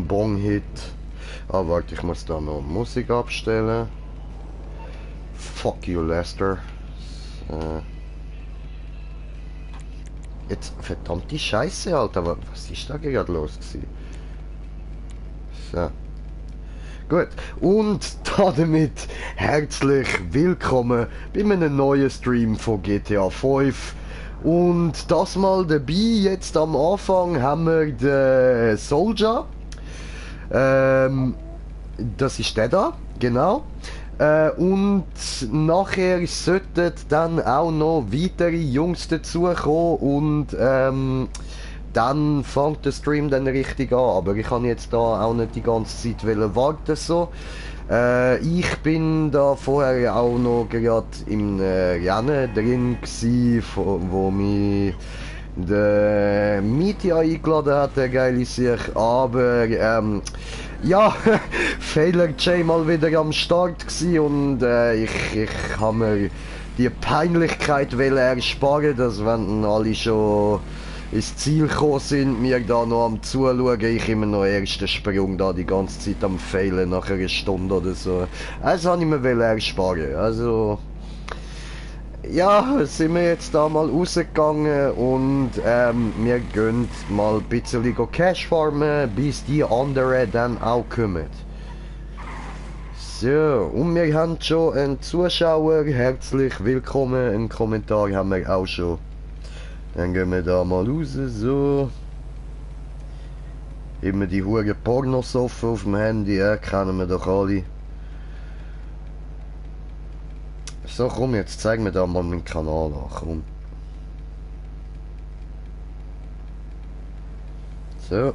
ein Bong-Hit. Ah, warte, ich muss da noch Musik abstellen. Fuck you, Lester. Äh, jetzt, verdammte Scheiße, Alter. Was ist da gerade los gewesen? So. Gut, und damit herzlich willkommen bei einem neuen Stream von GTA 5. Und das mal dabei, jetzt am Anfang haben wir den Soldier. Das ist der da, genau. Und nachher sollten dann auch noch weitere Jungs dazukommen und dann fängt der Stream dann richtig an. Aber ich kann jetzt da auch nicht die ganze Zeit warten so. Ich bin da vorher auch noch gerade im Rennen drin gsi, wo mich der Mietja eingeladen hat, der geile sich, aber ja, Fehler J mal wieder am Start gsi und ich habe mir die Peinlichkeit ersparen, dass wenn alle schon ins Ziel gekommen sind, mir da noch am Zuschauen, ich immer noch ersten Sprung da die ganze Zeit am Fehlen nach einer Stunde oder so. Also habe ich mir ersparen. Also ja, sind wir jetzt da mal rausgegangen und wir gehen mal ein bisschen Cash farmen, bis die anderen dann auch kommen. So, und wir haben schon einen Zuschauer, herzlich willkommen, einen Kommentar haben wir auch schon. Dann gehen wir da mal raus, so. Immer die hohen Pornos offen auf dem Handy, ja, kennen wir doch alle. So, komm, jetzt zeig mir da mal meinen Kanal an, komm. So.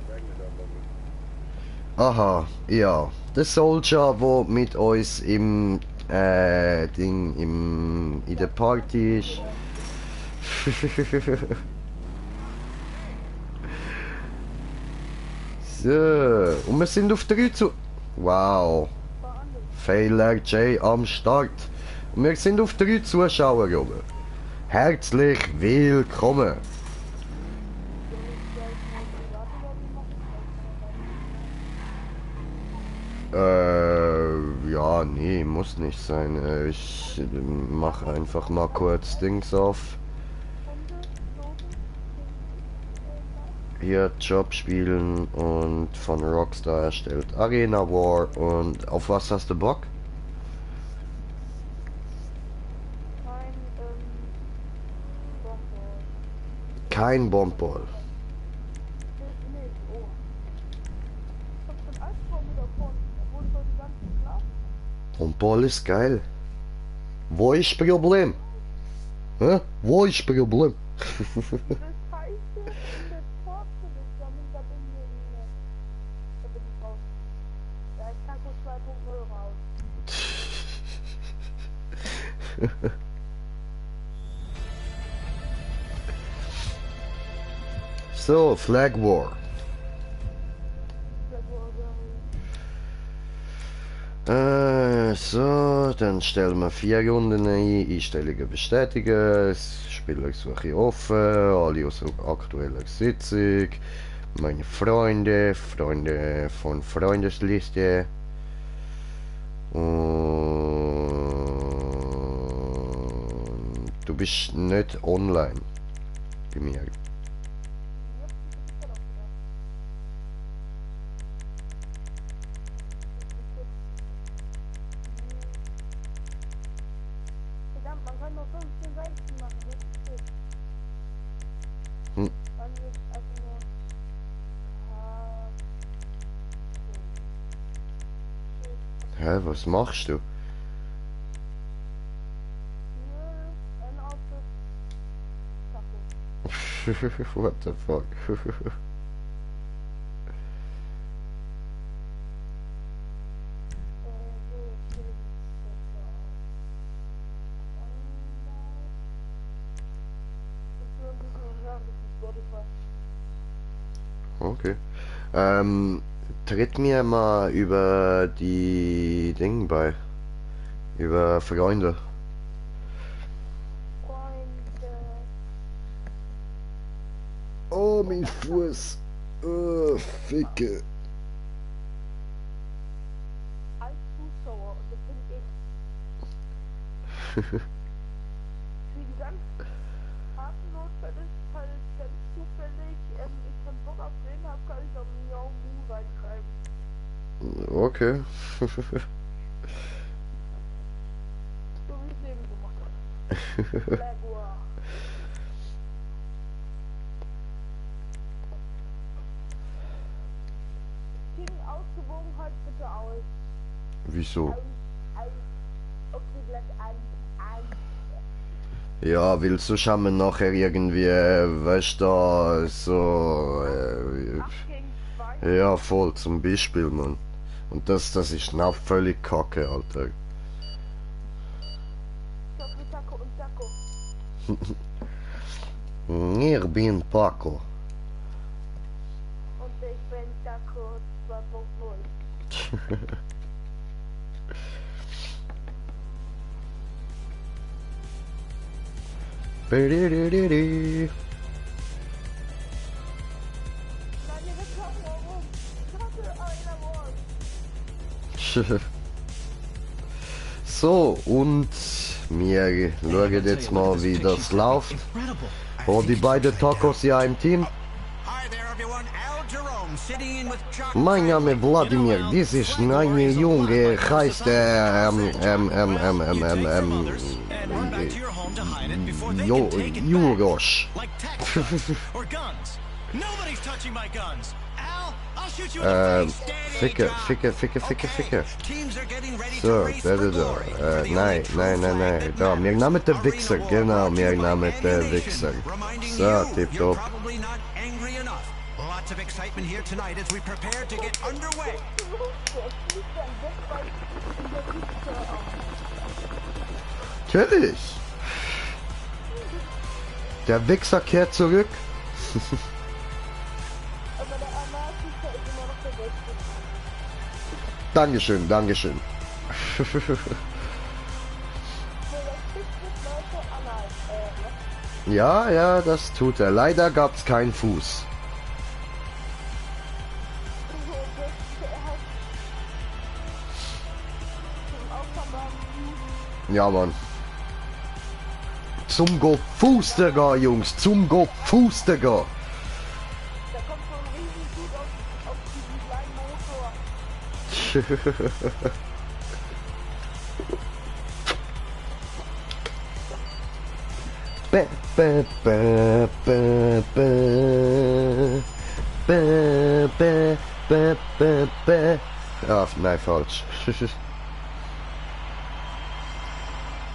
Aha, ja. Der Soldier, der mit uns im in der Party ist. So, und wir sind auf 3 zu... Wow. Fehler J am Start. Und wir sind auf 3 Zuschauer oben. Herzlich willkommen. Ja, nee, muss nicht sein. Ich mache einfach mal kurz Dings auf. Hier Job spielen und von Rockstar erstellt Arena War. Und auf was hast du Bock? Kein Bomball. Bomball ist geil. Wo ist Problem? Hä? Wo ist Problem? So, Flag War. So, dann stellen wir 4 Runden ein, Einstellungen bestätigen, Spielersuche offen, alle aus aktueller Sitzung, meine Freunde, Freunde von Freundesliste und du bist nicht online bei mir. Hä, was machst du? What the fuck? Okay. Tritt mir mal über die Dinge bei. Über Freunde. Oh, mein Fuß. Oh, Ficke. Wegen ganz harten Notfällen ist halt ganz zufällig, ich keinen Bock auf den hab, kann ich auch Miau Mu reinschreiben. Okay. So wie es eben gemacht hat. Legua. Team Ausgewogenheit bitte aus. Wieso? Okay, gleich ein. Ja, weil sonst haben wir nachher irgendwie, weißt du, so, 8 gegen 2. ja, voll, zum Beispiel, Mann. Und das ist noch völlig kacke, Alter. Taco und Taco. Ich bin Paco. Und ich bin Taco 2.0. Bididididi. Nein, ihr wisst auch warum. Taco einer Wall. So, und wir schauen jetzt mal, wie das läuft. Oh, die beiden Tacos ja im Team. Mein Name ist Wladimir, dies ist eine junge, heißt Jurosch. Ficke. So, da. Nein. Da, wir nehmen den Wichser, genau, wir nehmen den Wichser. So, tipptopp. Lots of excitement here tonight as we prepare to get underway. Natürlich. Der Wichser kehrt zurück. Aber der Anarchista ist immer noch der Beste. Dankeschön. So, das Fisch mit Leute Anarch, Ja, das tut er. Leider gab's keinen Fuß. Ja, Mann. Zum go Fußtiger, Jungs. Zum go Fußtiger. Da kommt so ein Riesensud auf diesen kleinen Motor. Bä. Ah, nein, falsch.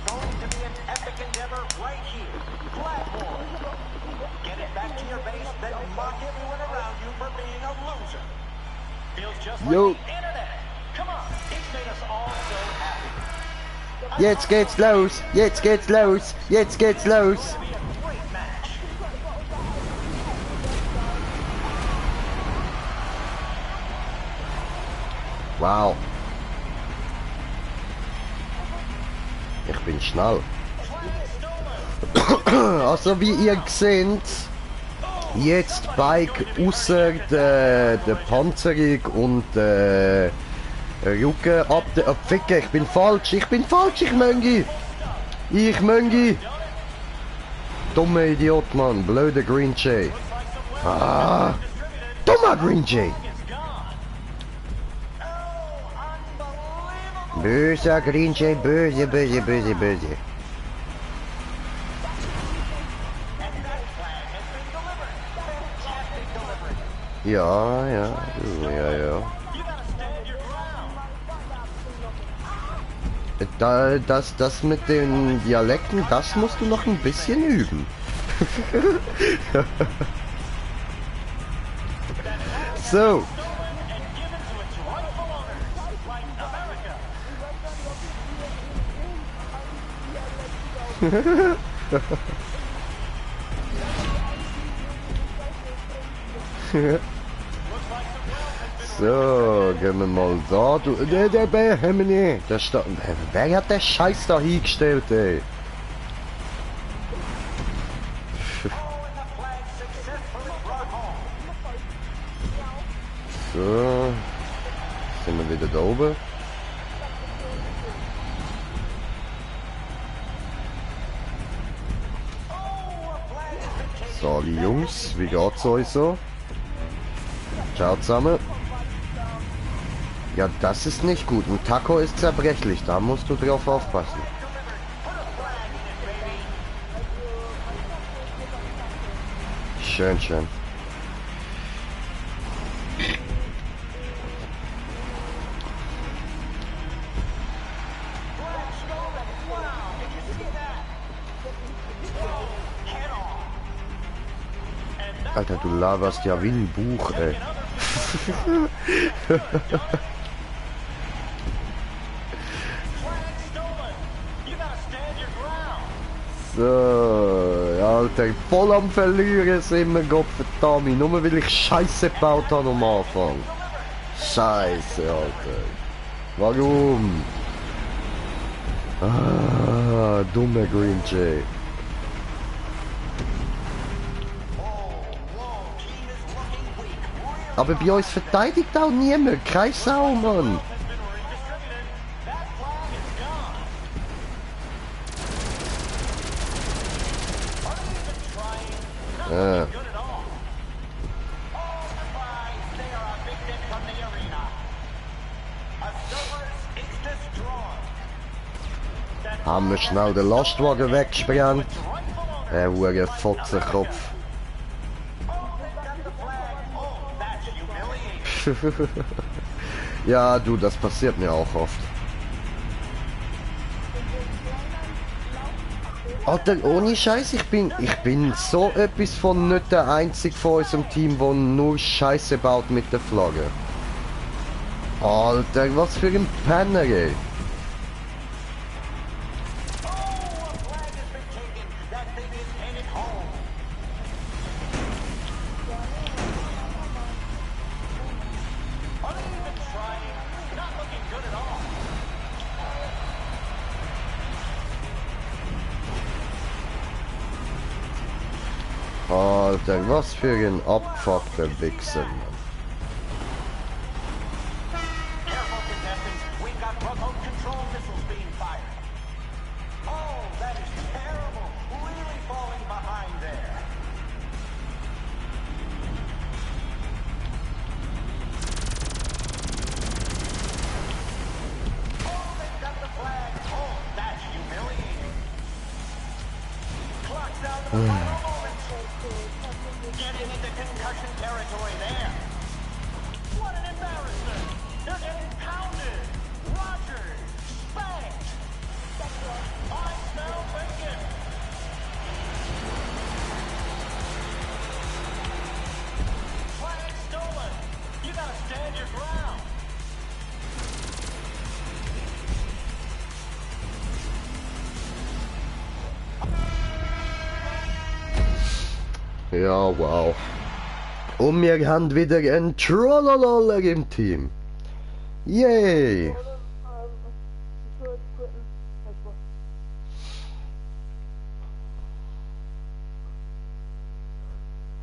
Going to be an epic endeavor right here. Flag war. Get it back to your base, then mock everyone around you for being a loser. Feels just like Yo. the internet. Come on, it's made us all so happy. Jetzt geht's los. It's Be a great match. Wow. Ich bin schnell. Also wie ihr seht, jetzt Bike außer der Panzerung und Rücken ab der Ficke. Ich bin falsch, ich Möngi. Dummer Idiot, Mann. Blöder Green Jay. Ah, dummer Green Jay. Böser Green Jay, böse. Ja. Das mit den Dialekten, das musst du noch ein bisschen üben. So. So, gehen wir mal da. Der Bär haben wir nicht. Wer hat den Scheiß da hingestellt, ey? So. Sind wir wieder da oben. Halli Jungs, wie geht's euch so? Ciao zusammen. Ja, das ist nicht gut. Ein Taco ist zerbrechlich, da musst du drauf aufpassen. Schön, schön. Alter, du laberst ja wie ein Buch, ey. So, Alter, voll am Verlieren sind wir, Gottverdammt. Nur weil ich Scheiße gebaut habe am Anfang. Scheiße, Alter. Warum? Ah, dumme Green Jay. Aber bei uns verteidigt auch niemand. Kein Sau, Mann. Ja. Haben wir schnell den Lastwagen weggesprengt. Hure Fotzenkopf. Ja, du, das passiert mir auch oft. Alter, ohne Scheiß, ich bin so etwas von nicht der Einzige von unserem Team, der nur Scheiße baut mit der Flagge. Alter, was für ein Penner, ey. Alter, was für ein abgefuckter Wichser, Mann. Careful, contestants. We've got remote control missiles being fired. Oh, that is terrible. Really falling behind there. Oh, they've got the flag. Oh, that's humiliating. Clock's out of the final moments. Getting into concussion territory there. What an embarrassment. They're getting pounded. Rogers. Spanked. I smell bacon. Flag stolen. You gotta stand your ground. Ja, wow. Und wir haben wieder einen Trollololler im Team. Yay! Ich würde quitten.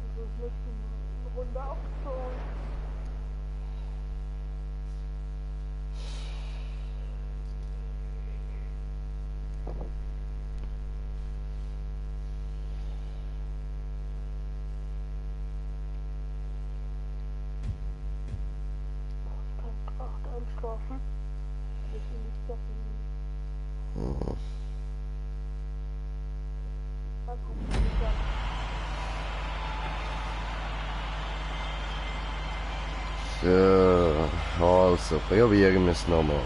Also nicht eine Runde aufgezogen. Einschlafen. Ich will nicht stoppen. Was kommt So, also, probieren wir es nochmal.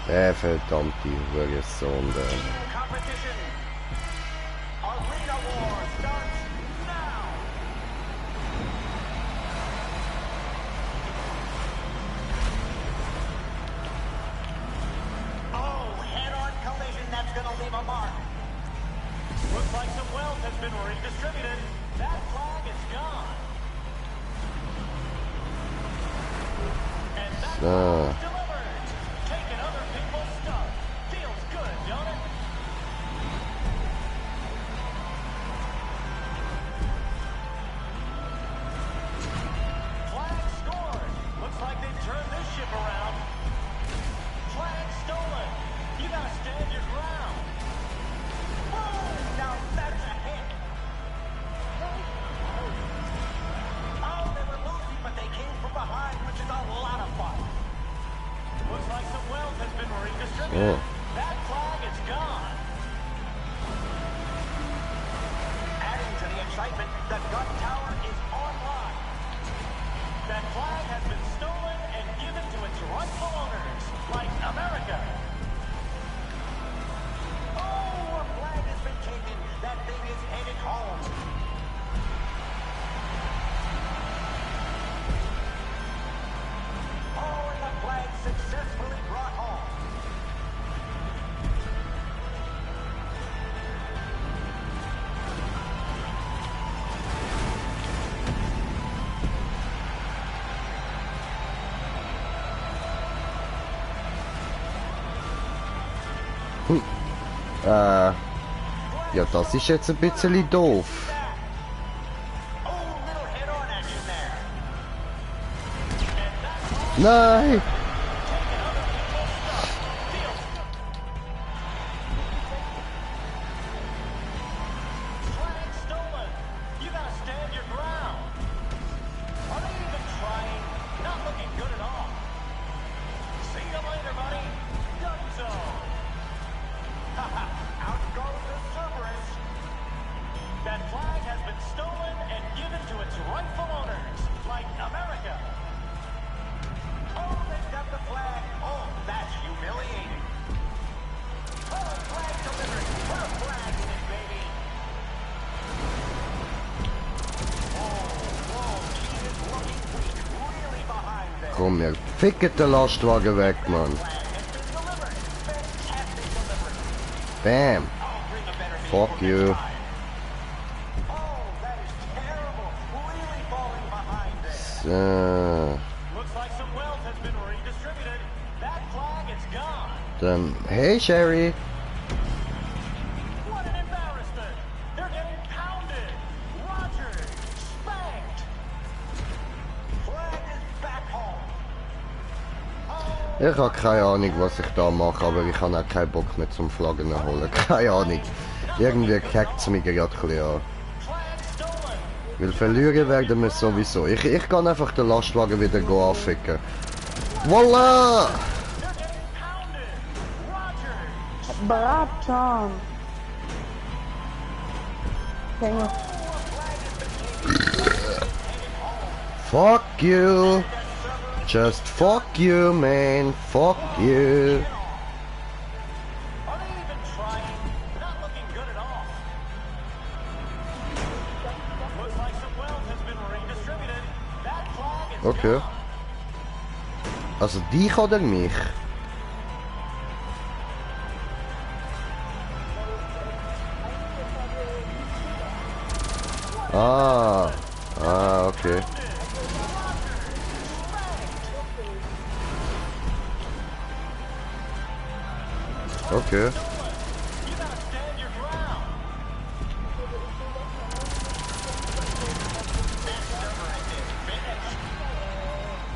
Verdammte Hurensohn. Competition. Arena war starts now. Oh, head-on collision. That's gonna leave a mark. Looks like some wealth has been redistributed. That flag is gone. And that So. is delivered. Taking other people's stuff. Feels good, don't it? Flag scored. Looks like they've turned this ship around. Flag stolen. You gotta stand your ground. Boom! Now that's a hit. Oh. That flag is gone. Adding to the excitement, the gun tower is online. That flag has been stolen and given to its rightful owners, like America. Oh, a flag has been taken. That thing is headed home. Oh, and the flag successfully brought home. Ja, das ist jetzt ein bisschen doof. Oh, little head-on action there. Nein! Flag stolen. You gotta stand your ground. Are they even trying? Not looking good at all. See you later, buddy. Done so. Haha, out goes the Cerberus. That flag has been stolen and given to its rightful owners, like America. Oh, they've got the flag. Oh, that's humiliating. Oh, flag delivered. Put a flag in it, baby. Oh, whoa, he is looking weak. Really behind there. Komm, wir ficken den Lastwagen weg, Mann. Flag has been delivered. Fantastic delivery. Bam! I'll bring a better Fuck vehicle you. next time. Oh, that is terrible. Really falling behind there. So, Looks like some wealth has been redistributed. That flag is gone. dann, hey Sherry! What an embarrassment. They're getting pounded. Rogers spanked. Flag is back home. Oh, Ich habe keine Ahnung, was ich da mache, aber ich habe auch keinen Bock mehr zum Flaggen holen. Keine Ahnung. Irgendwie kackt es mich gerade ein bisschen an. flag stolen. Weil verlieren werden wir sowieso. Ich kann einfach den Lastwagen wieder anficken. Voila! They're getting pounded. Rogers. Bratan. Junge. Fuck you! Just fuck you, man! Fuck you! Are they even trying? Not looking good at all. Looks like some wealth has been redistributed. That flag is Okay. gone. Also dich oder mich? Ah. Ah, okay. Okay. You gotta stand your ground.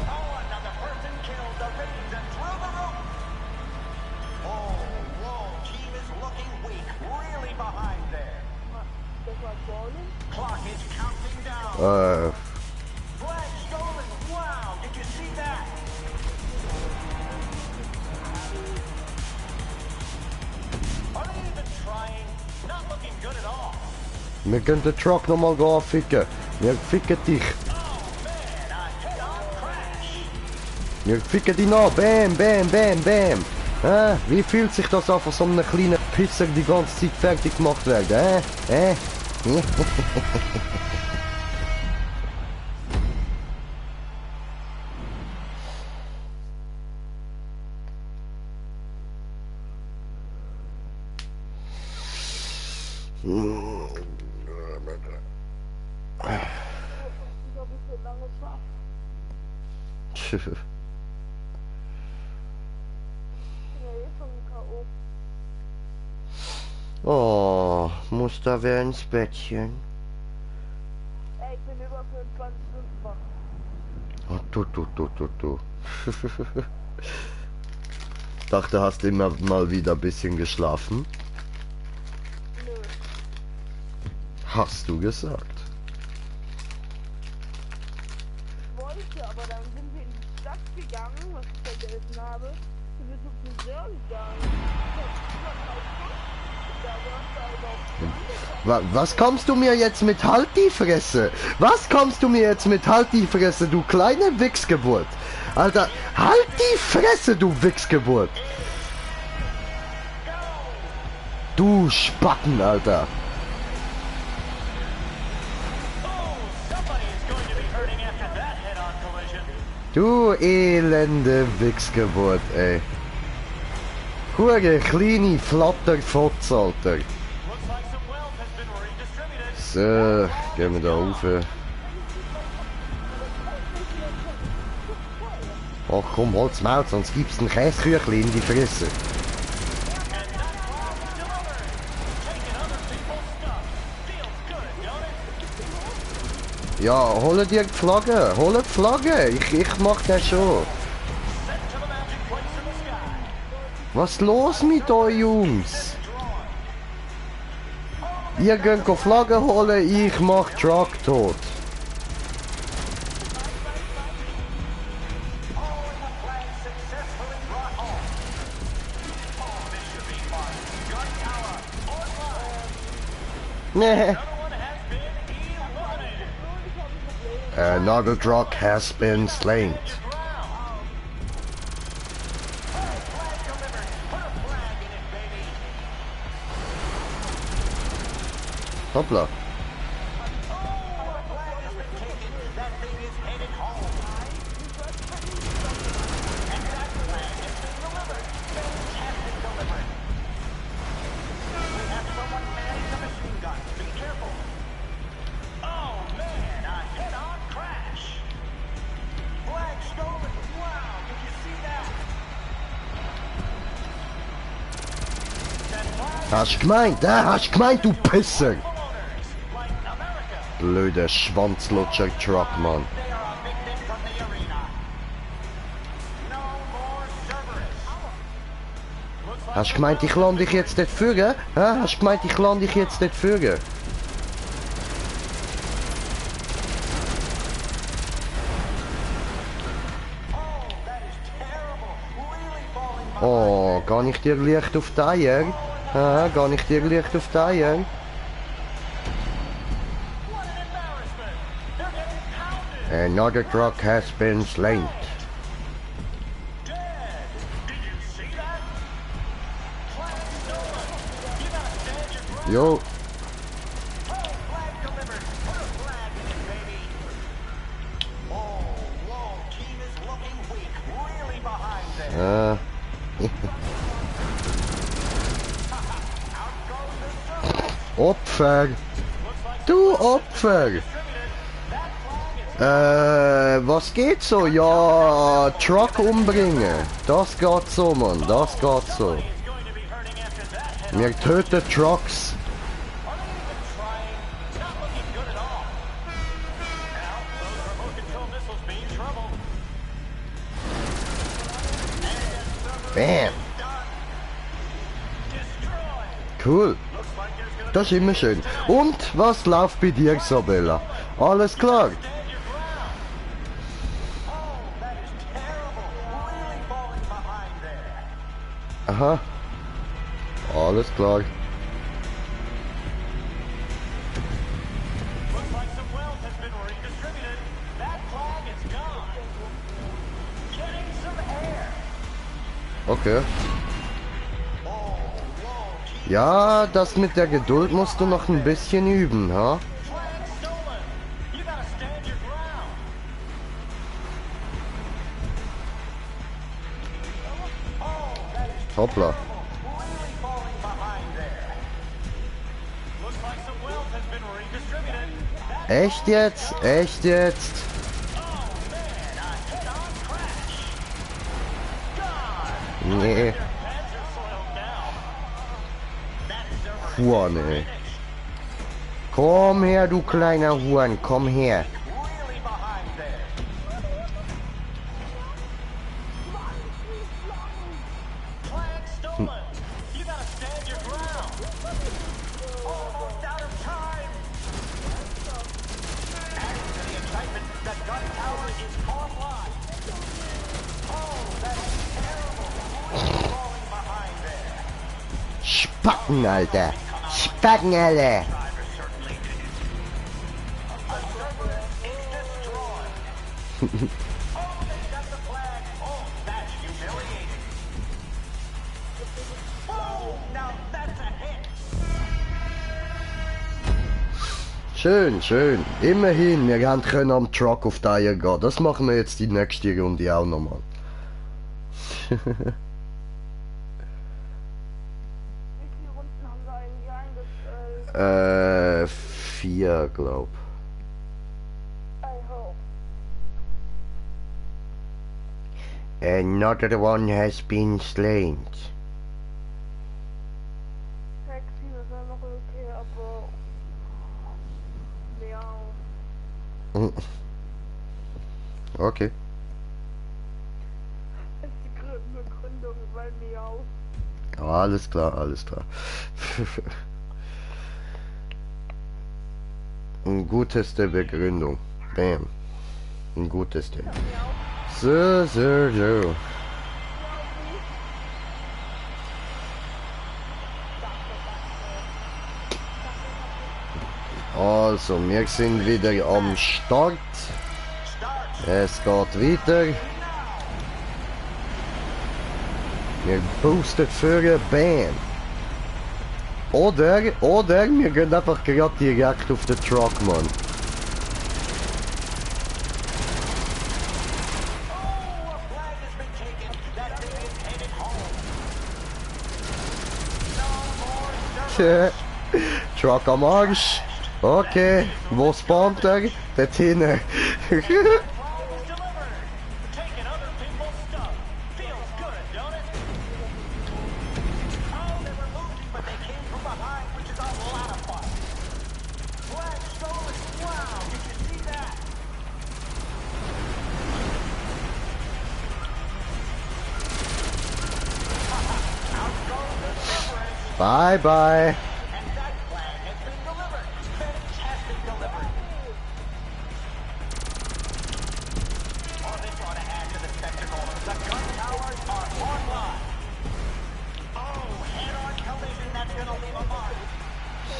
Oh, another person killed. The ratings are through the roof. Oh, whoa, team is looking weak. Really behind there. Das war Golden. Clock is counting down. Flag stolen. Wow, did you see that? Are they even trying? Not looking good at all. wir können den Truck nochmal anficken. Wir ficken dich. Oh man, a head-on crash. Wir ficken dich an. Bam, bam, bam, bam. Wie fühlt sich das an, von so einem kleinen Pisser die ganze Zeit fertig gemacht werden? Ich hab nicht so lange Schlaf. Ich bin ja eh schon K.O. Oh, muss da wer ins Bettchen? Ey, ich bin über 24 Stunden wach. Oh, du. Dachte, hast immer mal wieder ein bisschen geschlafen? Nö. Hast du gesagt? Ich wollte, aber dann sind wir in die Stadt gegangen, was ich vergessen habe. mir tut mir sehr leid. Was kommst du mir jetzt mit Halt die Fresse? Was kommst du mir jetzt mit Halt die Fresse, du kleine Wichsgeburt? Alter, halt die Fresse, du Wichsgeburt! Du Spacken, Alter! Du elende Wichsgeburt, ey. Hure kleine Flatterfotz, Alter. So, gehen wir da rauf. Ach komm, halt's Maul, sonst gibt's ein Käseküchli in die Fresse. Ja, hol dir die Flagge, hol die Flagge, ich mach das schon. Was ist los mit euch, Jungs? Ihr könnt Flagge holen, ich mach Truck tot. Nee. Another truck has been slain. Hoppla. Hast du gemeint, du Pisser! Blöder Schwanzlutscher-Truck, Mann. Hast du gemeint, ich lande dich jetzt dort führen? Hast du gemeint, ich lande dich jetzt dort führen? Oh, kann ich dir Licht auf die Eier? Kann ich dir Licht auf die Eier? Another truck has been slain. Jo. Opfer! Du Opfer! Was geht so? Ja, Truck umbringen. Das geht so, Mann. Das geht so. Wir töten Trucks. Bam! Cool. Das ist immer schön. Und was läuft bei dir, Isabella? Alles klar? Aha. Alles klar. Okay. Ja, das mit der Geduld musst du noch ein bisschen üben, ha? Hoppla. Echt jetzt? Echt jetzt? Nee. Huan, ey. Komm her, du kleiner Huan, komm her. Spacken, Alter. Spacken, Alter. Schön, schön. Immerhin, wir haben können am Truck of the Year gehen. Das machen wir jetzt die nächste Runde auch nochmal. Wie viele Runden haben wir eigentlich eingestellt? 4, glaub. I hope. Another one has been slain. Taxi, das wäre noch okay, aber... Miau. Okay. Das ist die Begründung, weil Miau. Alles klar, alles klar. Ein guteste Begründung. Bam. Ein guteste. So, so, so. Also, wir sind wieder am Start. Es geht weiter. Wir boosten für Bam. Oder wir gehen einfach gerade direkt auf den Truck, Mann. Truck am Arsch. Okay, wo spawnt er? Dort hinten. Bye bye.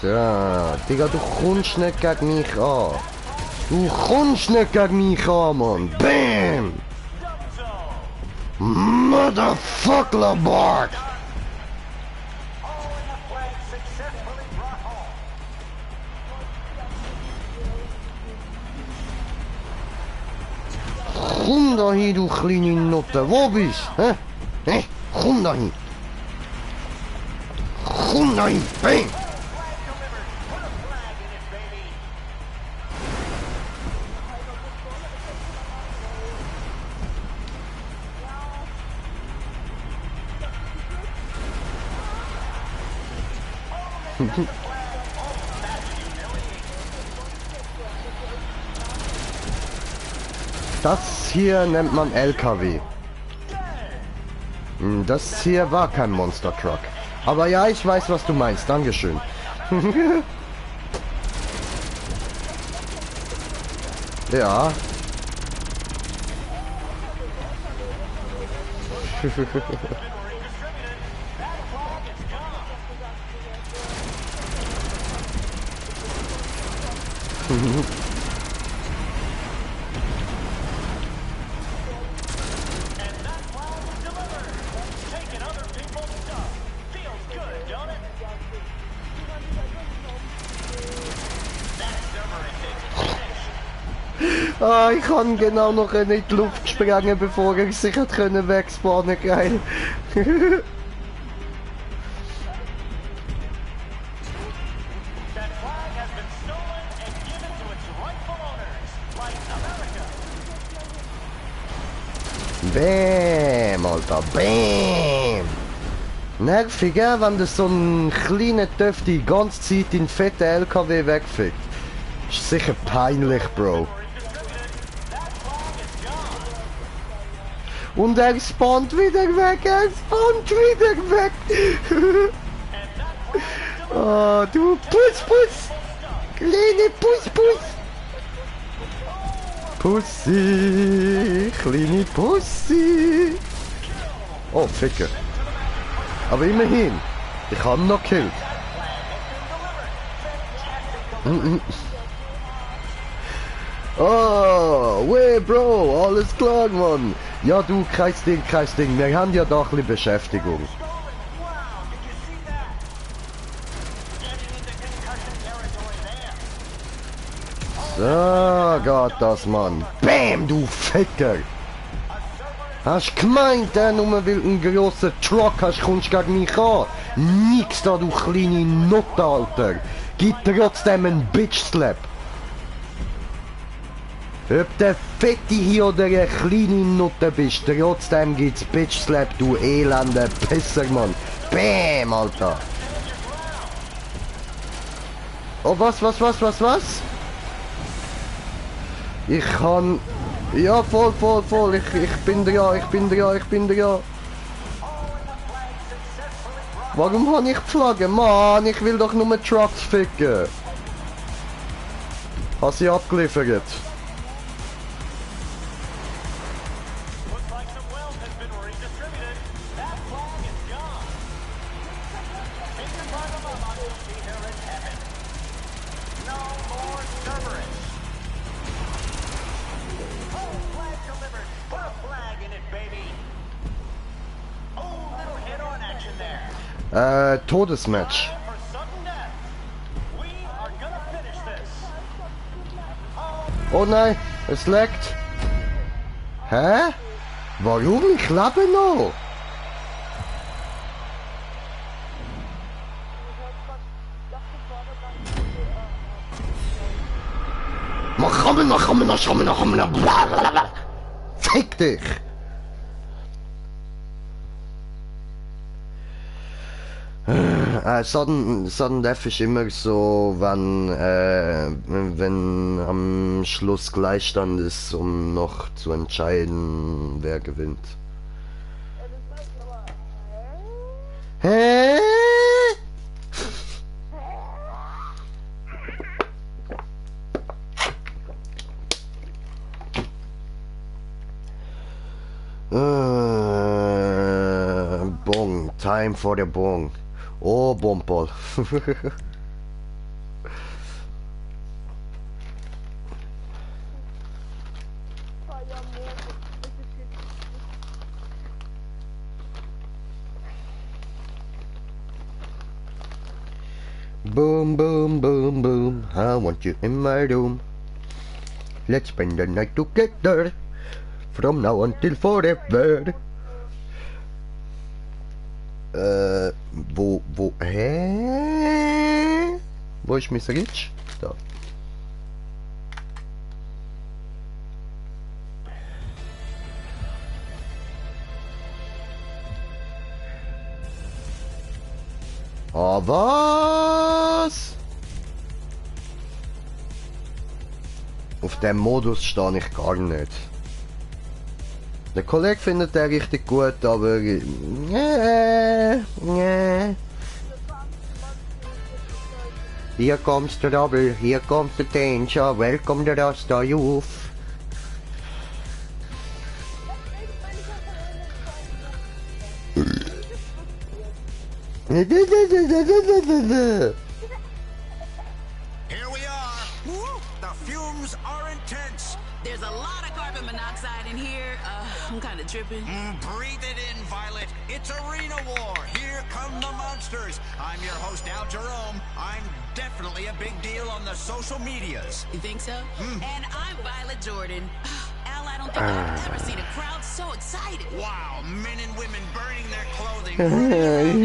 So, Digga, du kommst nicht gegen mich an. Du kommst nicht gegen mich an, Mann. Bam! Motherfucker, Bart! Komm da hin, du kleine Nutte. Wo bist du? Hä? Hä? Komm da hin. Komm da hin. Bam! Das hier nennt man LKW. Das hier war kein Monster Truck. Aber ja, ich weiß, was du meinst. Dankeschön. Ja. Ah, ich kann genau noch in die Luft sprengen, bevor ich sich hat können wegspawnen, geil. Bäm, Alter, bäm. Nervig, gell, wenn das so ein kleiner Töff die ganze Zeit in fetten LKW wegfickt. Ist sicher peinlich, Bro. Und er spawnt wieder weg, er spawnt wieder weg. Oh, du Puss. Kleine Puss. Pussy, kleine Pussy. Oh, Ficker. Aber immerhin. Ich hab ihn noch gekillt. Oh, weh, Bro, alles klar, Mann. Ja, du, kein Ding, kein Ding. Wir haben ja doch ein bisschen Beschäftigung. So geht das, Mann. Bam, du Ficker. Hast gemeint, nur weil ein grosser Truck hast, kommst du gegen mich an? Nix da, du kleine Nutte, Alter. Gib trotzdem einen Bitch-Slap. Ob der Fette hier oder eine kleine Nutte bist, trotzdem gibt's Bitch-Slap, du elender Pisser, Mann. Bam, Alter. Oh, was? Ich kann... Ja, voll. Ich bin da. Warum habe ich die Flagge? Mann, ich will doch nur Trucks ficken. Hast sie abgeliefert? Todesmatch. Oh nein, es leckt. Hä? Warum? Ich lebe noch. Mach. Fick dich. Sudden Death ist immer so, wenn am Schluss Gleichstand ist, um noch zu entscheiden, wer gewinnt. Hä? Bong, time for the bong. Oh, Bomball. Boom, I want you in my room. Let's spend the night together, from now until forever. Hä? Wo ist Mr. Rich? Da. Ah, was? Auf dem Modus stehe ich gar nicht. Der Kollege findet den richtig gut, aber... Here comes the trouble, here comes the danger, welcome the Rasta youth. Here we are. Woo! The fumes are intense. There's a lot of carbon monoxide in here. I'm kind of tripping. Breathe it in, Violet. It's Arena War. Here come the monsters. I'm your host, Al Jerome. I'm definitely a big deal on the social medias. You think so? And I'm Violet Jordan. Al, I don't think I've ever seen a crowd so excited. Wow, men and women burning their clothing.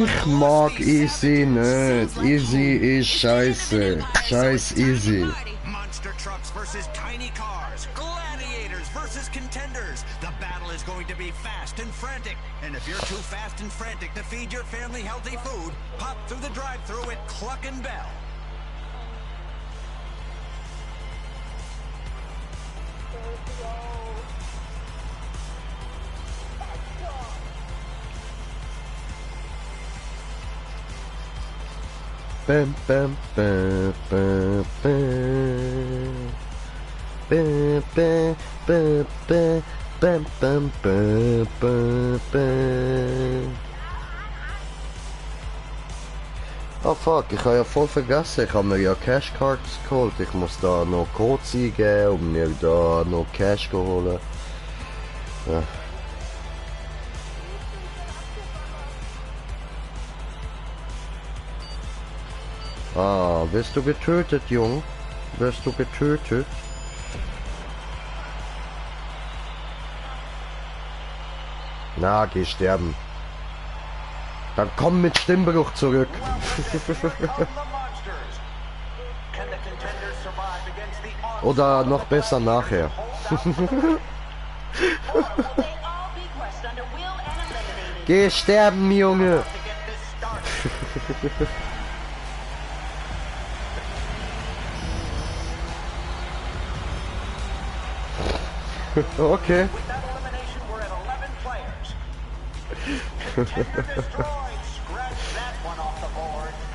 Ich mag Easy nicht. Easy ist scheiße. Scheiß Easy. Monster trucks versus tiny cars. Gladiators versus contenders. The battle is going to be fast and frantic. And if you're too fast and frantic to feed your family healthy food, pop through the drive-thru at Cluck and Bell. Bam, bam, bam, bam, bam. Bam, bam, bam, bam, bam, bam, bam, bam, bam. Oh fuck, ich habe ja voll vergessen, ich habe mir ja Cashcards geholt. Ich muss da noch Codes eingeben und mir da noch Cash holen. Ja. Ah, wirst du getötet, Jung? Wirst du getötet? Na, geh sterben. Dann komm mit Stimmbruch zurück. Oder noch besser nachher. Geh sterben, Junge. Okay.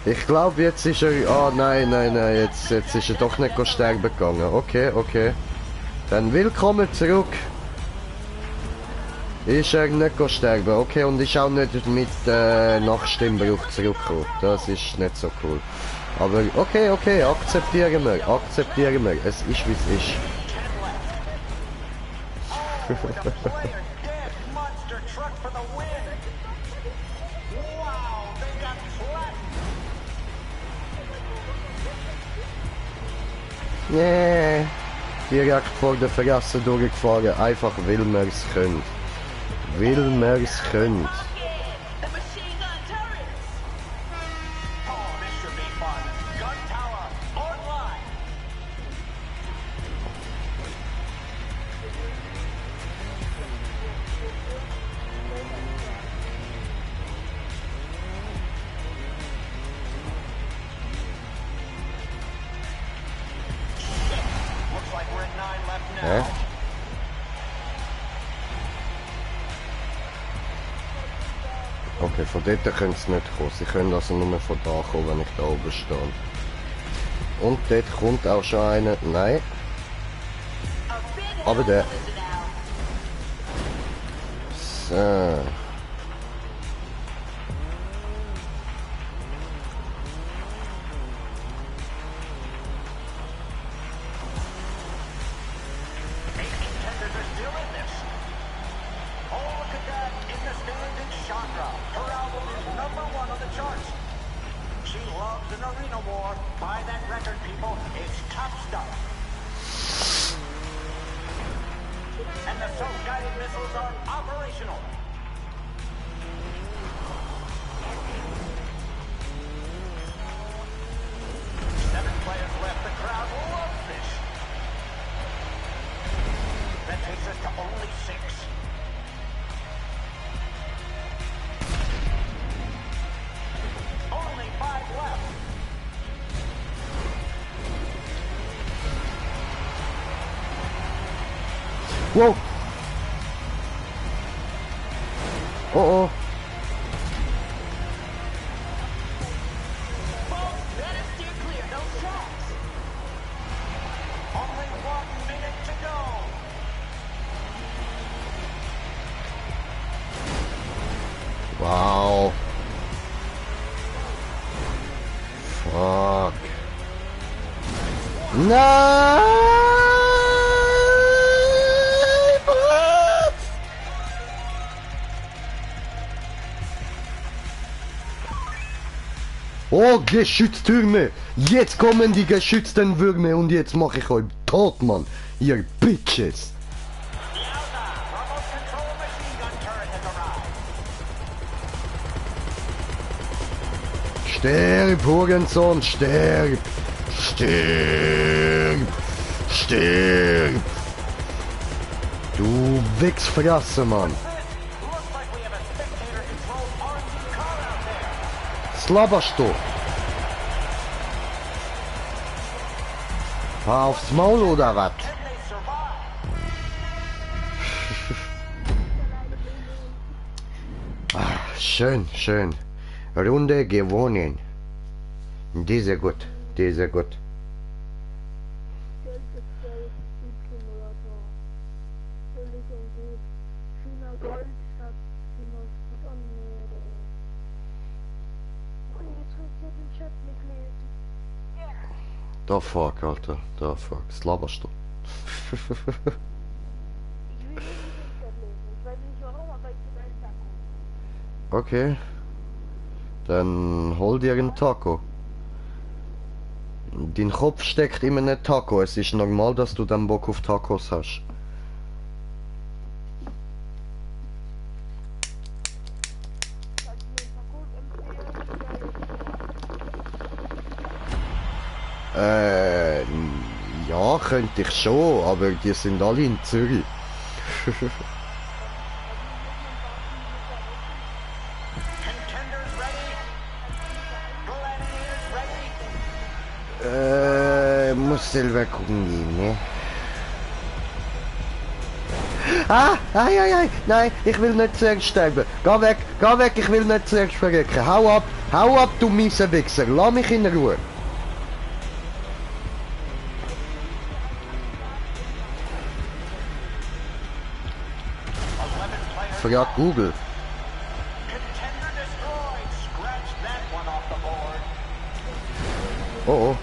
Ich glaube, jetzt ist er... Oh nein, nein, nein, jetzt ist er doch nicht sterben gegangen. Okay, okay. Dann willkommen zurück. Ist er nicht sterben. Okay, und ist auch nicht mit nach Stimmbruch zurückgekommen. Das ist nicht so cool. Aber okay, okay, akzeptieren wir. Akzeptieren wir. Es ist wie es ist. Nee, direkt vor der Vergasse durchgefahren, einfach weil wir es können. Weil wir es können. Hä? Okay, von dort können sie nicht kommen. Sie können also nur von da kommen, wenn ich da oben stehe. Und dort kommt auch schon einer. Nein. Aber der. So. Wow! Oh oh! Wow! Fuck! Nein! Oh, Geschütztürme! Jetzt kommen die geschützten Würmer und jetzt mache ich euch tot, Mann! Ihr Bitches! Sterb, Hurensohn, sterb! Sterb! Sterb! Du Wichsfrasse, Mann! Slabberst du? Fahr aufs Maul oder was? Schön, schön. Runde gewonnen. Diese gut, diese gut. den Chat nicht lesen. Da fuck, Alter. Da fuck. Was laberst du? Ich will nicht den Chat lesen. Ich weiß nicht warum, aber ich will einen Taco. Okay. Dann hol dir einen Taco. Dein Kopf steckt in einem Taco. Es ist normal, dass du dann Bock auf Tacos hast. Kannst du mir einen Taco empfehlen? Ja, könnte ich schon, aber die sind alle in Zürich. Contenders ready. Gladiators ready. Muss selber gucken gehen, ne? Ah, ei, ei, ei, nein, ich will nicht zuerst sterben. Geh weg, ich will nicht zuerst verrecken. Hau ab, du miese Wichser, lass mich in Ruhe. Frag Google. Contender destroyed. Scratch that one off the board. Oh, oh.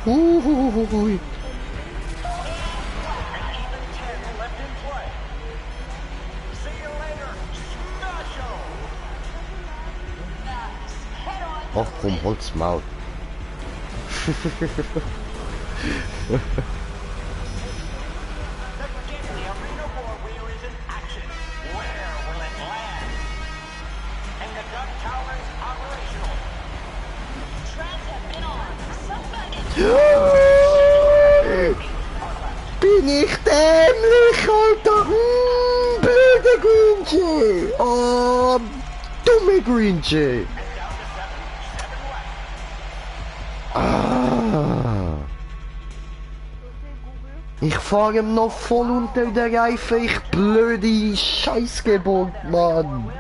Hui. And even 10 left in play. See you later. Smasho. Ach komm, holt's Maul. The Disney Arena War Wheel is in action. Where will it land? And the gun tower is operational. Traps have been armed. Somebody. Bin ich dämlich, Alter! Blöde Grinche! Oh, dumme Grinche! Ah. Ich fahre ihm noch voll unter der Reifen, ich blöde Scheißgeburt, Mann!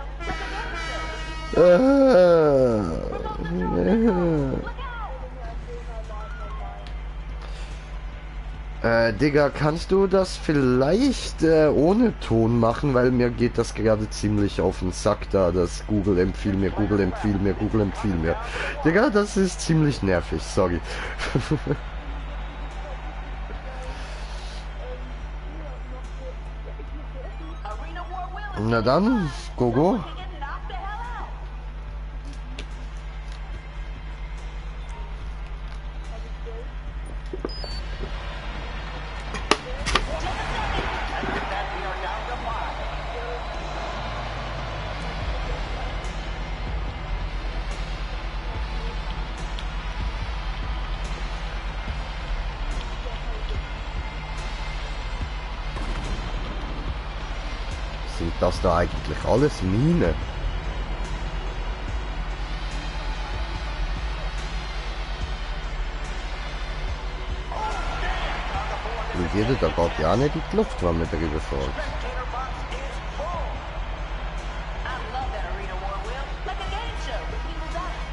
Digga, kannst du das vielleicht ohne Ton machen, weil mir geht das gerade ziemlich auf den Sack da, das Google empfiehlt mir, Google empfiehlt mir, Google empfiehlt mir. Digga, das ist ziemlich nervig, sorry. Arena War Will is Na dann, Gogo. getting knocked the hell out. Sind das da eigentlich alles Minen? Und jeder, da geht ja auch nicht in die Luft, wenn man darüber fährt. Spectator box is full. I love that Arena War Will. Like a game show with people dying.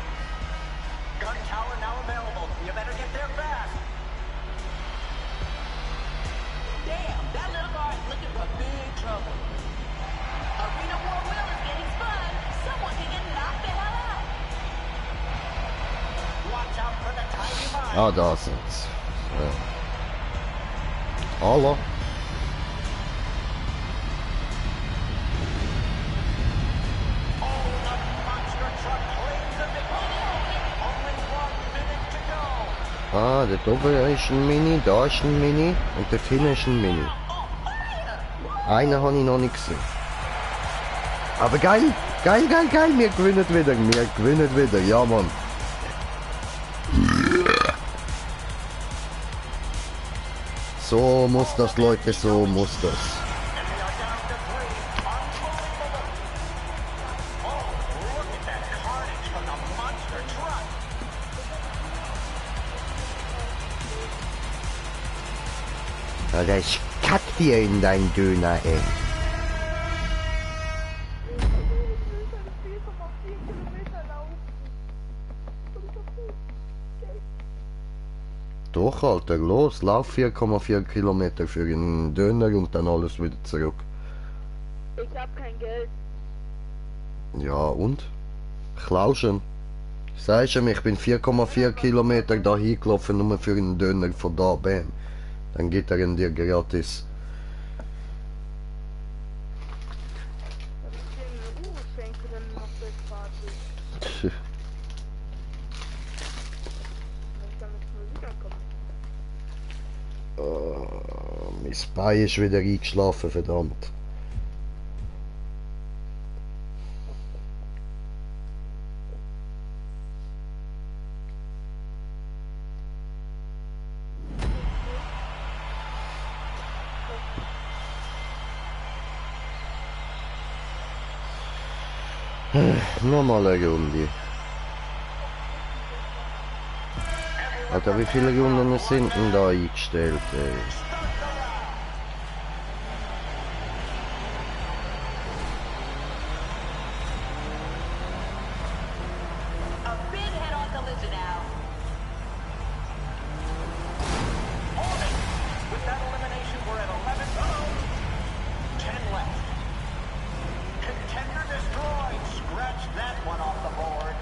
Gun tower now available. You better get there fast. Damn, that little car is looking for big trouble. Arena War Will is getting spun. Someone can get knocked the hell out. Watch out for the tiny mine. Ah, da sind's. Ja. Hallo. Oh, the monster truck claims the victory. Only 1 minute to go. Ah, dort oben ist ein Mini, da ist ein Mini und dort hinten ist ein Mini. Einen habe ich noch nicht gesehen. Aber geil, geil, geil, geil, wir gewinnen wieder, ja Mann. So muss das, Leute, so muss das. And they are down to 3. Unbelievable. Oh, look at that carnage from the monster truck. Alter, ich kack dir in dein Döner, ey. Ich will seine 4,4 Kilometer laufen. Und ich hab gut. Geld. Doch, Alter, los, lauf 4,4 Kilometer für einen Döner und dann alles wieder zurück. Ich hab kein Geld. Ja, und? Klauschen. Sagst du mir, ich bin 4,4 Kilometer da hingelaufen, nur für einen Döner von da, bam. Dann geht er in dir gratis. Wenn ich dir eine Uhr schenke, dann noch das Fahrzeug. Tch. Wenn ich damit nur wiederkomme. Mein Bein ist wieder eingeschlafen, verdammt. Nochmal eine Runde. Alter, wie viele Runden sind denn da eingestellt, ey? A big head-on collision now. With that elimination, we're at 11. 10 left. Contender destroyed. Scratch that one off the board.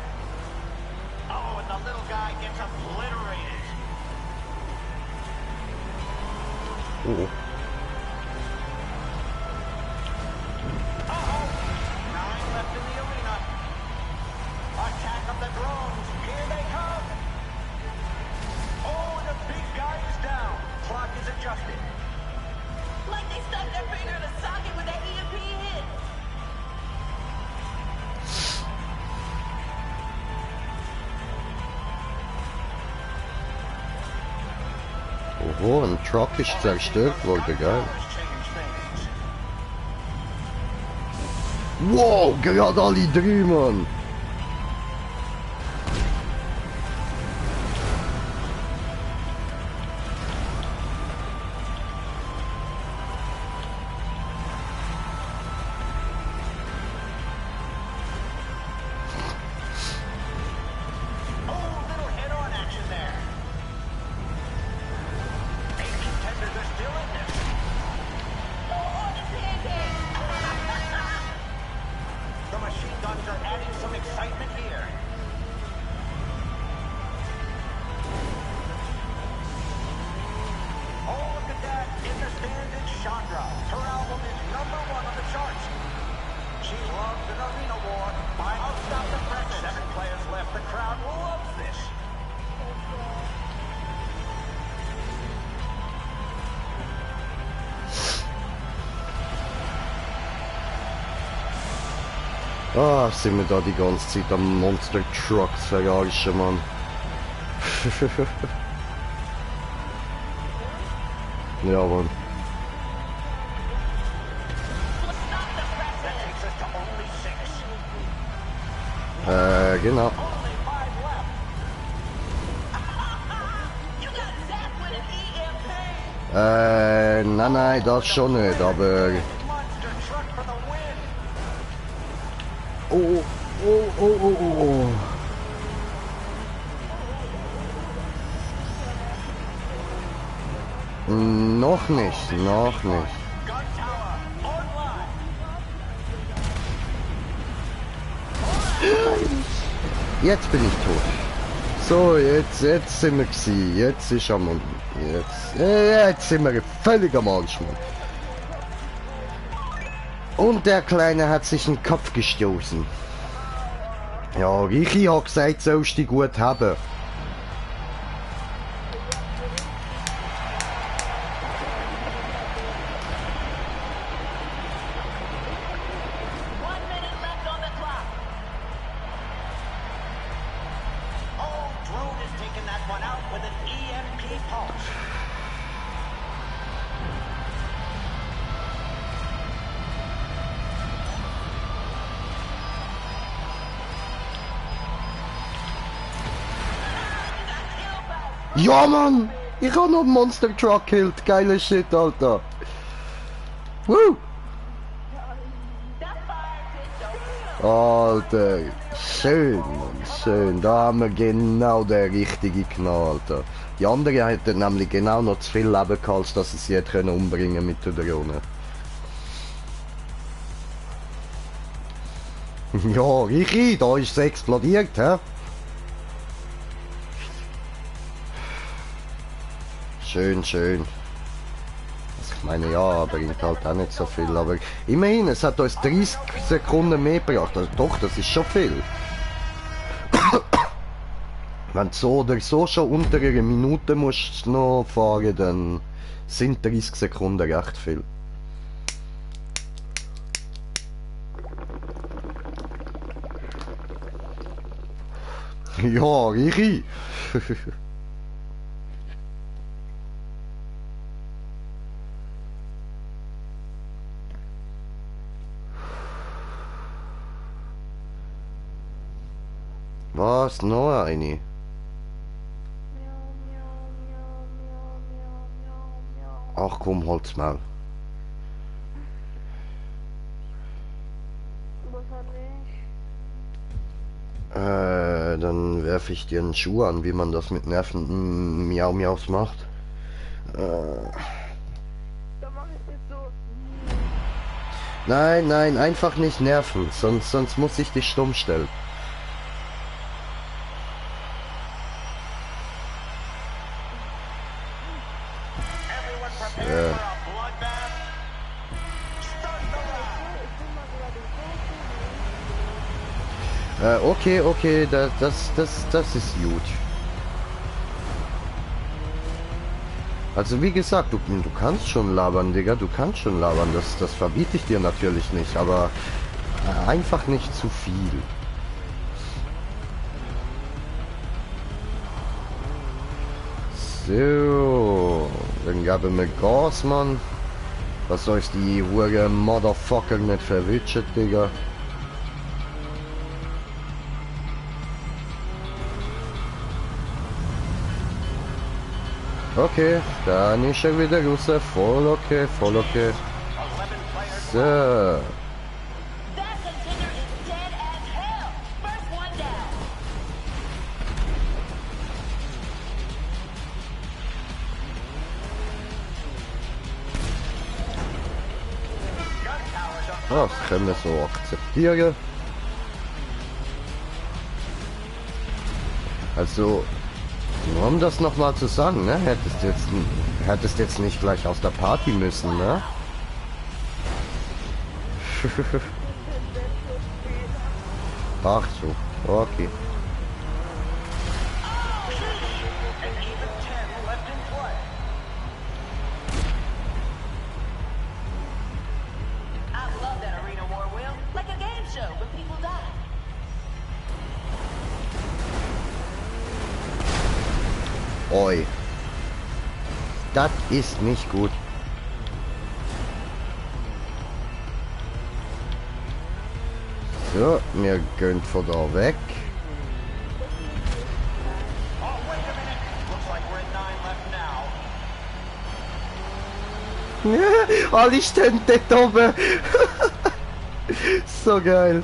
Oh, and the little guy gets obliterated. Oh. Uh-oh. 9 left in the arena. Attack of the drones. Here they come. Oh, and the big guy is down. Clock is adjusted. Like they stuck their finger in a socket when that EMP hit. Oho, ein Truck ist zerstört worden, geil. Wow, gerade alle drei, Mann. Oh, little head-on action there. 8 contenders are still in this. Oh, the pancake. The machine guns are adding some excitement here. Oh, look at that. In the stands, it's Chandra. Her album is #1 on the charts. She loves an arena war. I'll stop the press. 7 players left. The crowd loves this. Ah, sind wir da die ganze Zeit am Monster Trucks verarschen, Mann. Ja, Mann. That takes us to only 6. Genau. Only 5 left. You got zapped with an EMP. Nein, das schon nicht, aber... Monster truck for the win. Oh. Noch nicht. Gun Tower online. Jetzt bin ich tot. So, jetzt sind wir gewesen. Jetzt ist am... Jetzt sind wir völlig am Arsch, Mann. Und der Kleine hat sich in den Kopf gestoßen. Ja, Richi hat gesagt, sollst du die gut haben. One minute left on the clock. Oh, Drone has taken that one out with an EMP pulse. Ja, Mann! Ich hab noch einen Monster Truck killed. Geiler Shit, Alter. Woo! That fire did so. Alter, schön, Mann, schön. Da haben wir genau den richtigen Knall, Alter. Die andere hätten nämlich genau noch zu viel Leben gehabt, als dass sie sie hätte umbringen mit der Drohne. Ja, Richi, da ist es explodiert, hä? Schön, schön. Also ich meine, ja, bringt halt auch nicht so viel, aber immerhin, es hat uns 30 Sekunden mehr gebracht. Also, doch, das ist schon viel. Wenn du so oder so schon unter einer Minute musst noch fahren, dann sind 30 Sekunden recht viel. Ja, Richi. Was? Noch eine? Miau, miau, miau, miau, miau, miau, miau. Ach komm, halt's Maul. Was hat ich? Dann werfe ich dir einen Schuh an, wie man das mit nervenden Miau-Miaus macht. Dann mach ich jetzt so. Nein, nein, einfach nicht nerven, sonst muss ich dich stumm stellen. Everyone prepare Ja. for a bloodbath. Start the round. Ich bin mal gerade so. Okay, okay, das ist gut. Also wie gesagt, du kannst schon labern, Digga, du kannst schon labern, das verbiete ich dir natürlich nicht, aber einfach nicht zu viel. So, dann geben wir Gas, Mann. Was soll's die Hure Motherfucker nicht verwitschen, Digga. Okay, dann ist er wieder raus. Voll okay, voll okay. 11 players So. That contender is dead as hell. First one down. Das können wir so akzeptieren. Also, nur um das nochmal zu sagen, ne? Hättest jetzt nicht gleich aus der Party müssen, ne? Ach so, okay. and even 10 left in play. I love that arena war wheel. Like a game show when people die. Oi. Das ist nicht gut. So, mir gönnt von da weg. Oh, wait a minute. Looks like we're at 9 left now. Alle stehen dort oben. So geil.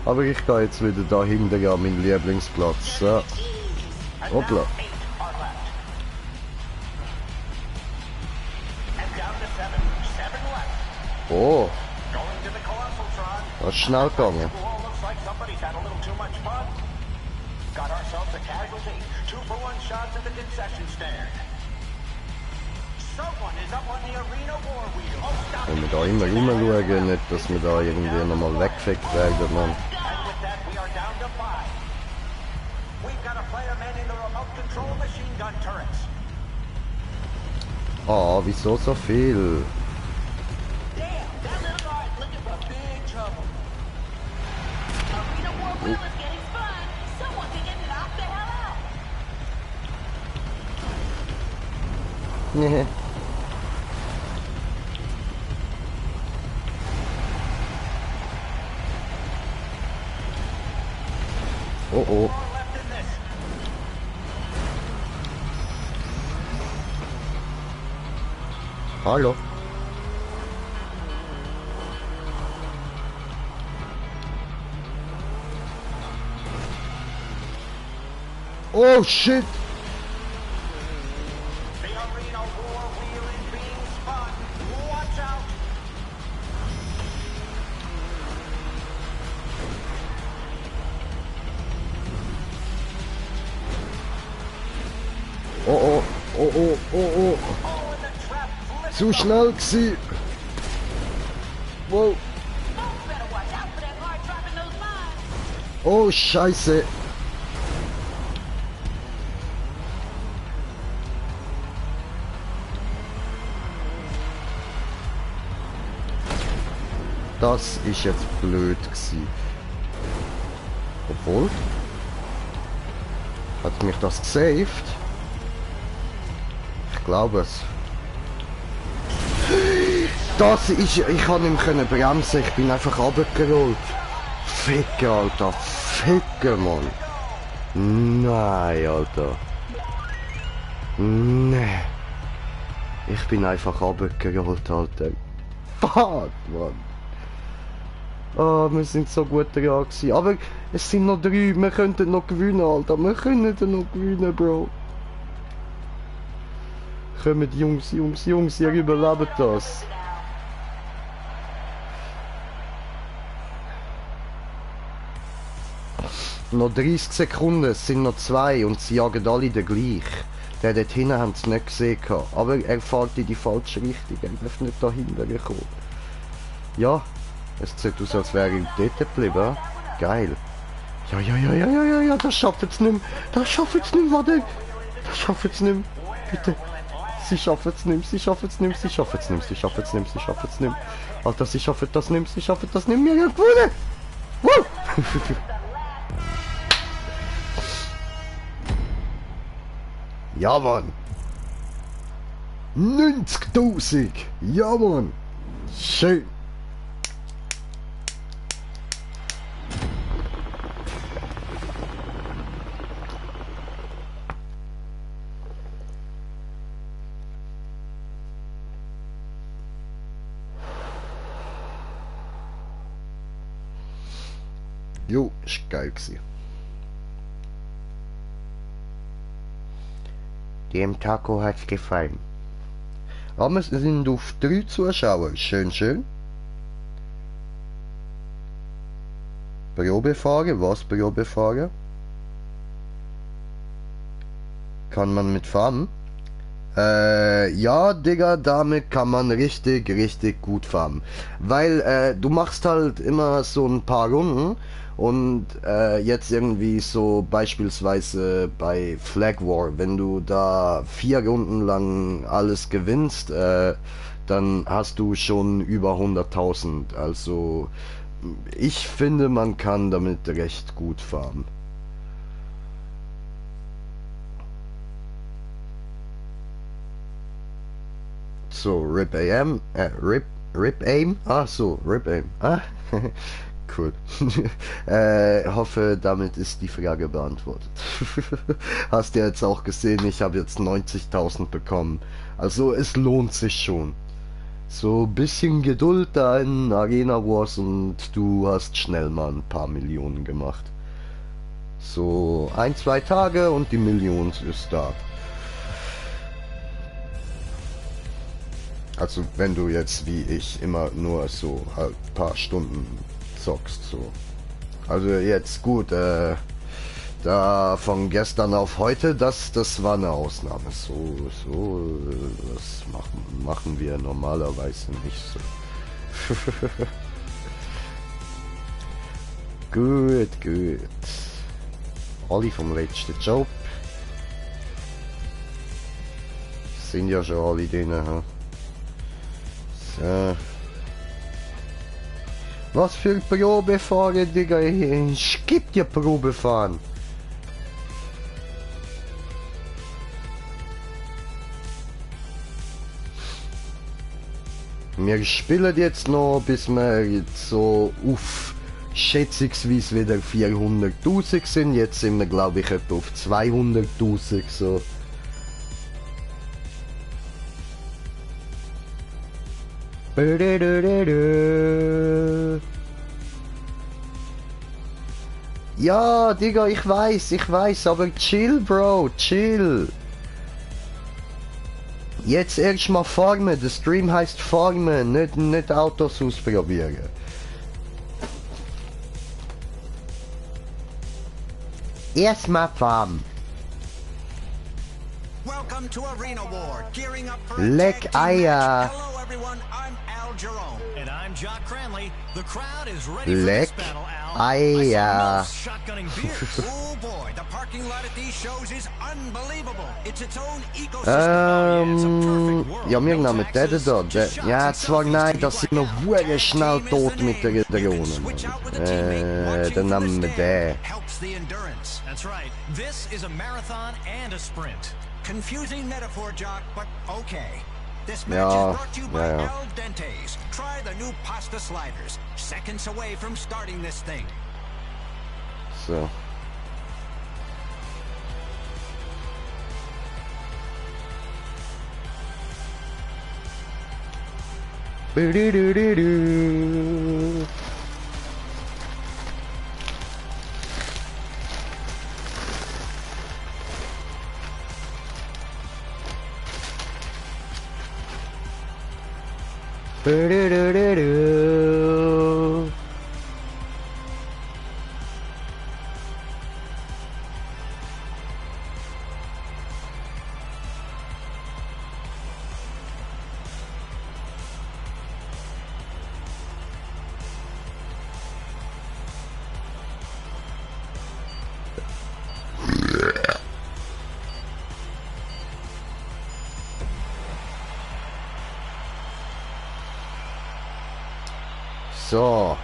Aber ich gehe jetzt wieder da hinten an meinen Lieblingsplatz. So. And Hoppla. now 8 are left. And down to 7. 7 left. Oh, Going to the Colossal Tron. das ist schnell gegangen. Well, looks like somebody's had a little too much fun. Got ourselves a casualty. 2-for-1 shots at the concession stand. Someone is up on the arena war wheel. Oh, stop. Wenn wir da immer rumschauen, nicht, dass wir da irgendwie nochmal weggefickt werden, Mann. And with that, we are down to 5. We've got a player manning the remote control machine gun turrets. Ah, wieso so viel? Damn, that little guy is looking for big trouble. Arena war wheel is getting spun. Someone can get knocked the hell out. Nee. Oh oh. More left in this. Hallo. Oh shit. The arena war wheel is being spun. Watch out. Oh oh, oh oh, oh oh. Zu schnell gsi. Wow. Better watch out for that car dropping those mines. Oh Scheiße. Das ist jetzt blöd gsi. Obwohl. Hat mich das gesaved? Ich glaube es. Das ist... Ich kann nicht mehr bremsen, ich bin einfach runtergerollt. Ficker, Alter. Ficker, Mann. Nein, Alter. Nee. Ich bin einfach runtergerollt, Alter. Fuck, Mann. Oh, wir sind so gut dran gewesen. Aber es sind noch 3, wir könnten noch gewinnen, Alter. Wir könnten noch gewinnen, Bro. Kommt, Jungs, Jungs, Jungs, ihr überlebt das. Noch 30 Sekunden, es sind noch 2 und sie jagen alle den gleich. Der dort hinten haben es nicht gesehen. Aber er fährt in die falsche Richtung, er darf nicht da hinten kommen. Ja. Es sieht aus, als wäre ich dort geblieben. Geil. Ja, ja, ja, ja, ja, ja, ja, das schafft es nicht mehr. Das schafft es nicht mehr, warte. Das schafft es nicht mehr. Bitte. Sie schaffen es nicht mehr, sie schaffen es nicht mehr, sie schaffen es nicht mehr, sie schaffen es nicht mehr, sie schaffen es nicht mehr. Alter, sie schaffen das nicht mehr, sie schaffen das nicht mehr. Wir haben gewonnen. Woo! Ja, Mann. 90.000. Ja, Mann. Schön. Jo, ist geil gewesen. Dem Taco hat's gefallen. Aber wir sind auf 3 Zuschauer. Schön, schön. Probefahren, was Probefahren? Kann man mitfahren? Ja, Digga, damit kann man richtig, richtig gut fahren. Weil, du machst halt immer so ein paar Runden und jetzt irgendwie so beispielsweise bei Flag War, wenn du da 4 Runden lang alles gewinnst, dann hast du schon über 100.000. Also, ich finde, man kann damit recht gut fahren. So, Rip Aim? Ah, so, Rip Aim. Ah, cool. Hoffe, damit ist die Frage beantwortet. Hast du jetzt auch gesehen, ich habe jetzt 90.000 bekommen. Also, es lohnt sich schon. So ein bisschen Geduld da in Arena Wars und du hast schnell mal ein paar Millionen gemacht. So, 1-2 Tage und die Million ist da. Also wenn du jetzt wie ich immer nur so halt paar Stunden zockst, so. Also jetzt gut, da von gestern auf heute, das war eine Ausnahme. Das machen wir normalerweise nicht so. Gut. Alle vom letzten Job. Sind ja schon alle drin, ha? Was für Probefahren, Digga? Ich geb dir Probefahren. Wir spielen jetzt noch, bis wir jetzt so auf schätzungsweise wieder 400.000 sind. Jetzt sind wir, glaube ich, etwa auf 200.000 so. Ja, Digga, ich weiß, aber chill, Bro, chill. Jetzt erst mal farmen, der Stream heißt farmen, nicht Autos ausprobieren. Erstmal farmen. Welcome to Arena War, gearing up for a Leck tag team Eier. match. Hello everyone, I'm Al Jerome. And I'm Jock Cranley. The crowd is ready for Leck this battle, Al. Eier. I saw most shotgunning beers. Oh boy, the parking lot at these shows is unbelievable. It's its own ecosystem. Ja, wir nehmen den da. Ja, zwar nein, da sind wir hure schnell tot mit der Drohne. Dann nehmen wir den. Helps the endurance. That's right. This is a marathon and a sprint. Confusing metaphor, Jock, but okay. This match Ja, is brought to you by ja, ja. Al Dente's. Try the new pasta sliders. Seconds away from starting this thing. So. Du-du-du-du-du. Du-du-du-du-du. So.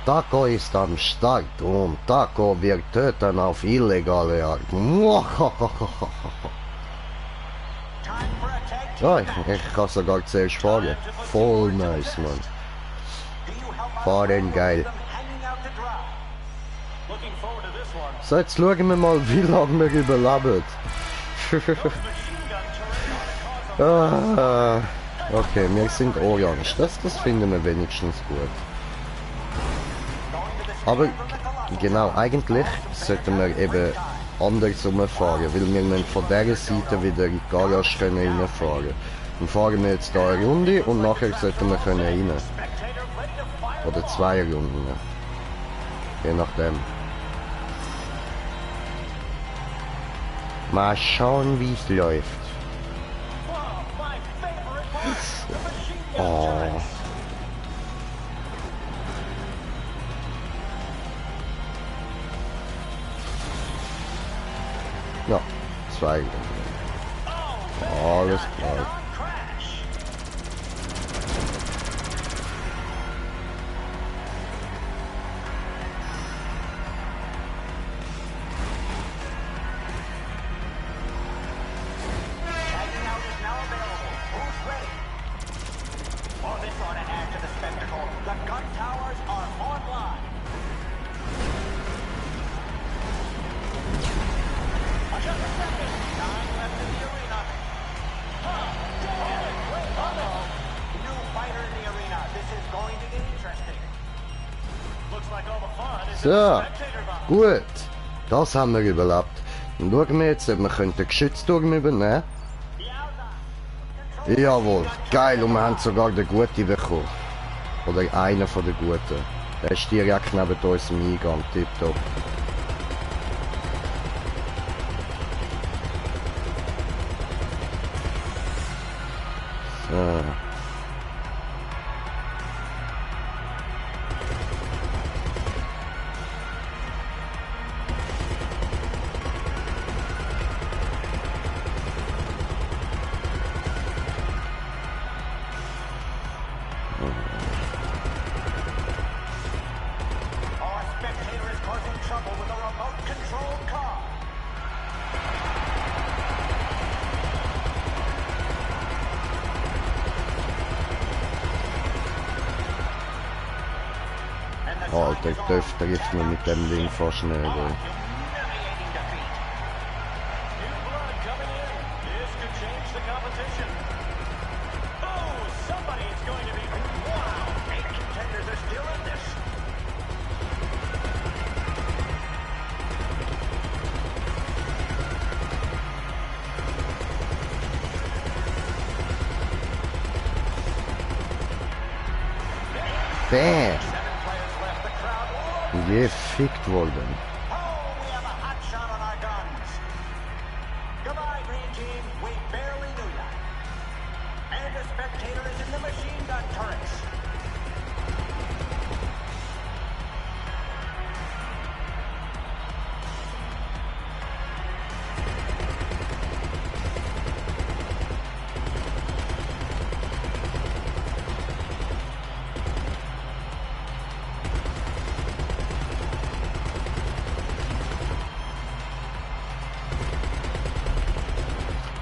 Taco ist am Start und Taco wird töten auf illegale Art. Time for a tag team Oh, match. ich kann sogar zuerst fahren. Voll nice, Mann. Do you help us Fahren geil. them hanging out to dry? Looking forward to this one. So, jetzt schauen wir mal, wie lange wir überleben. Okay, wir sind orange. Das finden wir wenigstens gut. Aber genau, eigentlich sollten wir eben andersrum fahren, weil wir müssen von dieser Seite wieder in die Garage können reinfahren. Dann fahren wir jetzt hier eine Runde und nachher sollten wir können rein. Oder 2 Runden. Je nachdem. Mal schauen, wie es läuft. Oh. Ja, 2 Runden. Alles klar. Tagging out is now available. Who's ready? Oh, this ought to add to the spectacle. The gun towers are online. Just a second. Time left in the arena. New fighter in the arena. This is going to get interesting. Looks like all the fun is So, spectator box. gut. Das haben wir überlebt. Dann schauen wir jetzt, ob wir den Geschützturm übernehmen können. Jawohl, geil, und wir haben sogar den Guten bekommen. Oder einen von den Guten. Der ist direkt neben uns im Eingang, tipptopp. So. Our spectator is causing trouble with a remote-controlled car. And the Alter, time is trifft mir mit dem Ding fast schnell. Ey. humiliating defeat. New blood coming in. This could change the competition. Oh, somebody is going to be... Wow, 8 contenders are still in this. Bäh, 7 players left. The crowd will gefickt worden. Oh, we have a hot shot on our guns. Goodbye. machine, we barely knew ya. And a spectator is in the machine gun turrets.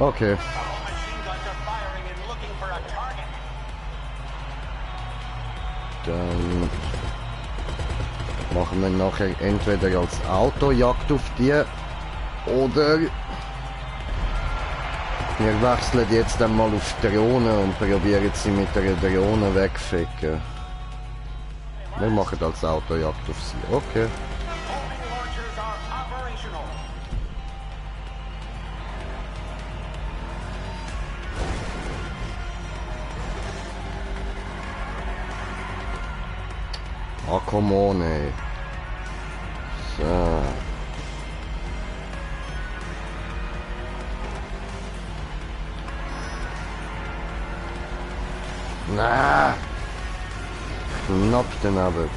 Okay. All machine guns are firing and looking for a target. Dann machen wir nachher entweder als Autojagd auf die oder wir wechseln jetzt einmal auf Drohne und probieren sie mit der Drohne wegficken. Wir machen als Autojagd auf sie, okay. Homing launchers are operational. Ah, come on, ey. So. Na. Knapp daneben.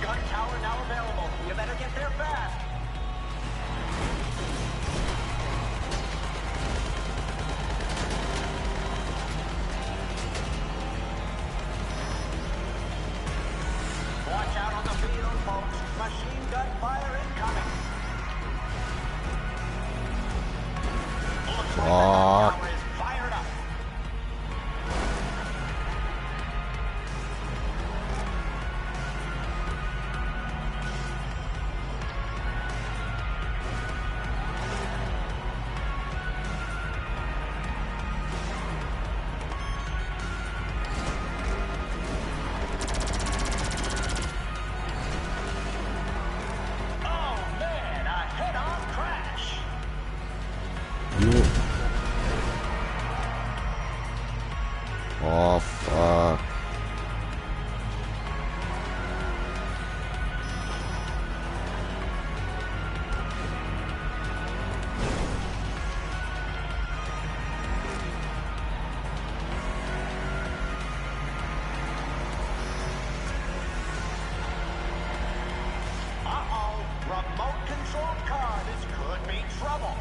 Gun tower now available. You better get there fast. Watch out on the field, folks. Machine gun fire incoming. Looks like the gun tower is fired up. Oh man, a head-on crash. Oh, fuck. Uh-oh, remote controlled car. This could be trouble.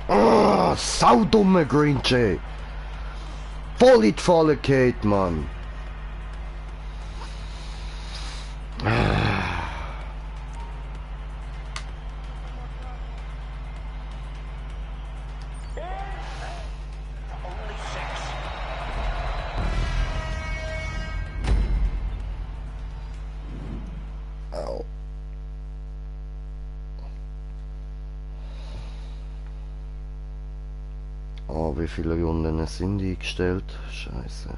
Oh, saudumme Green Jay. Voll in die Falle geht, Mann. Only 6. Au. Oh, wie viele Runden sind eingestellt? Scheiße.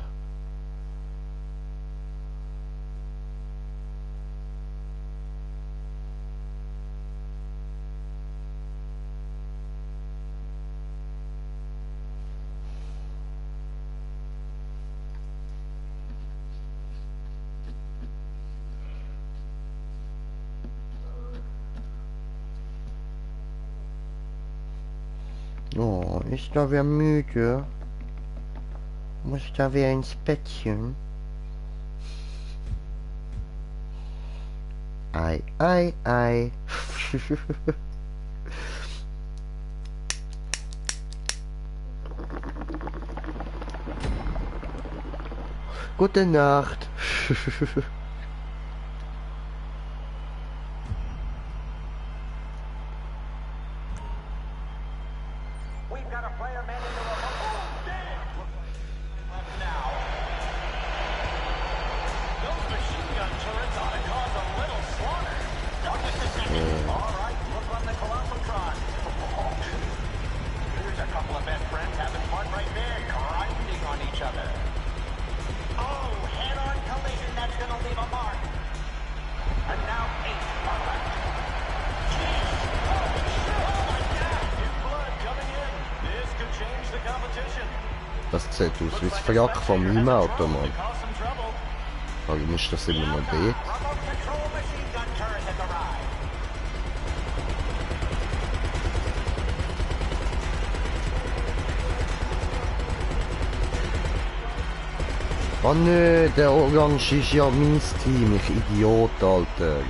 Oh, ist da wer müde? Muss da wer ins Bettchen? Ei, ei, ei. Gute Nacht. We've got a player manning the remote. Oh, damn! Left now. No turrets ought to cause a little slaughter. Oh, just a second. All right, look on the Colossotron. Here's a couple of best friends having fun right there, grinding on each other. Oh, head-on collision, that's gonna leave a mark. And now 8 are left. Jeez, holy shit, oh my God. New blood coming in. This could change the competition. Das sieht aus wie das Wrack von meinem Auto, Mann. Cause some trouble. Warum ist das immer noch B? Remote control machine gun turret has arrived. Oh nö, der Orange ist ja mein Team, ich Idiot, Alter.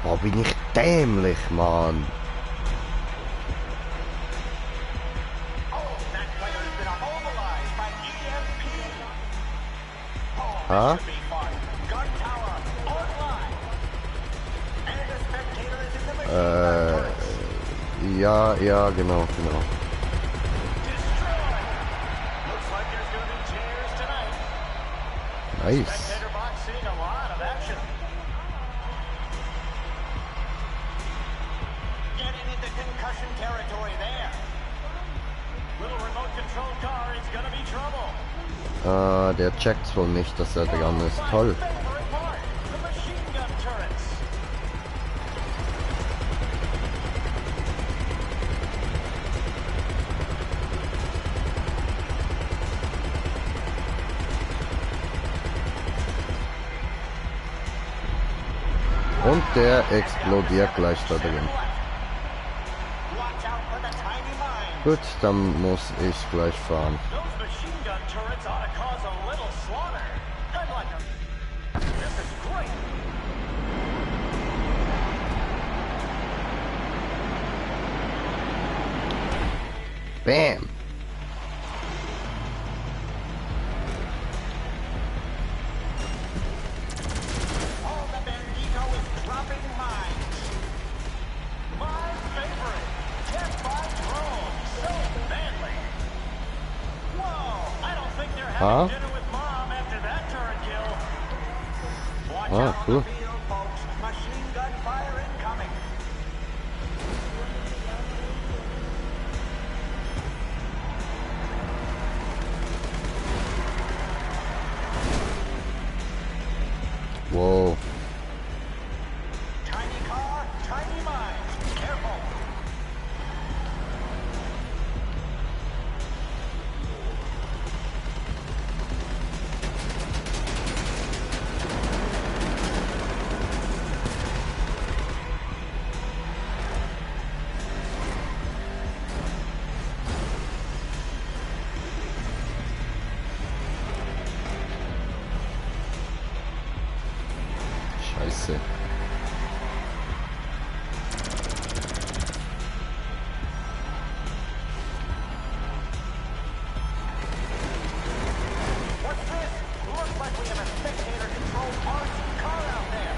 Oh, bin ich dämlich, Mann. Oh, that player has been immobilized by EMP. Oh, Huh? this should be fun. Gun tower online. And the spectator is in the machine gun turrets. Ja, genau. Destroyed. Looks like there's going to be tears tonight. Nice. Spectator box seeing a lot of action. Getting into concussion territory there. Little remote controlled car is going to be trouble. Der checkt's wohl nicht, dass er dran ist. Toll. Favorite part, the machine gun turrets. Und der explodiert gleich da drin. Watch out for the tiny mine. Gut, dann muss ich gleich fahren. Those machine gun turrets ought to cause a little slaughter. I'd like them. This is great. Bam! Oh, the Bandito is dropping mines. My favorite. Death by drone. So manly. Whoa, I don't think they're having dinner with mom after that turret kill. Watch Ah, out cool. on the field, folks. Machine gun fire incoming. Wow. Tiny car, tiny mines. Careful. Scheiße. What's this? Looks like we have a spectator-controlled RC car out there.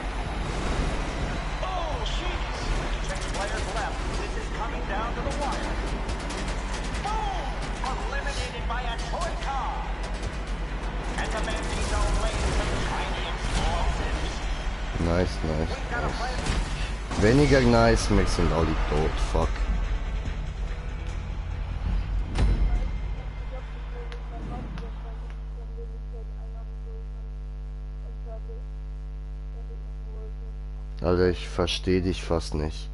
Oh, jeez. 6 players left. This is coming down to the wire. Boom! Eliminated by a toy car. And the Bandito lays some tiny explosives. Nice. Got a plan. Weniger nice, wir sind alle tot. Fuck. Alter, ich verstehe dich fast nicht.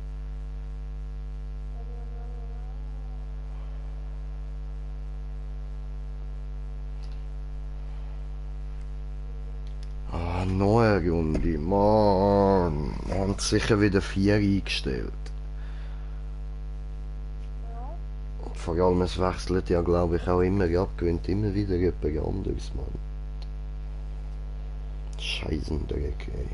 Ah, noch eine Runde. Mann, haben sicher wieder 4 eingestellt. Und vor allem, es wechselt ja, glaube ich, auch immer ab, gewinnt immer wieder jemand anderes, Mann. Scheißendreck, ey.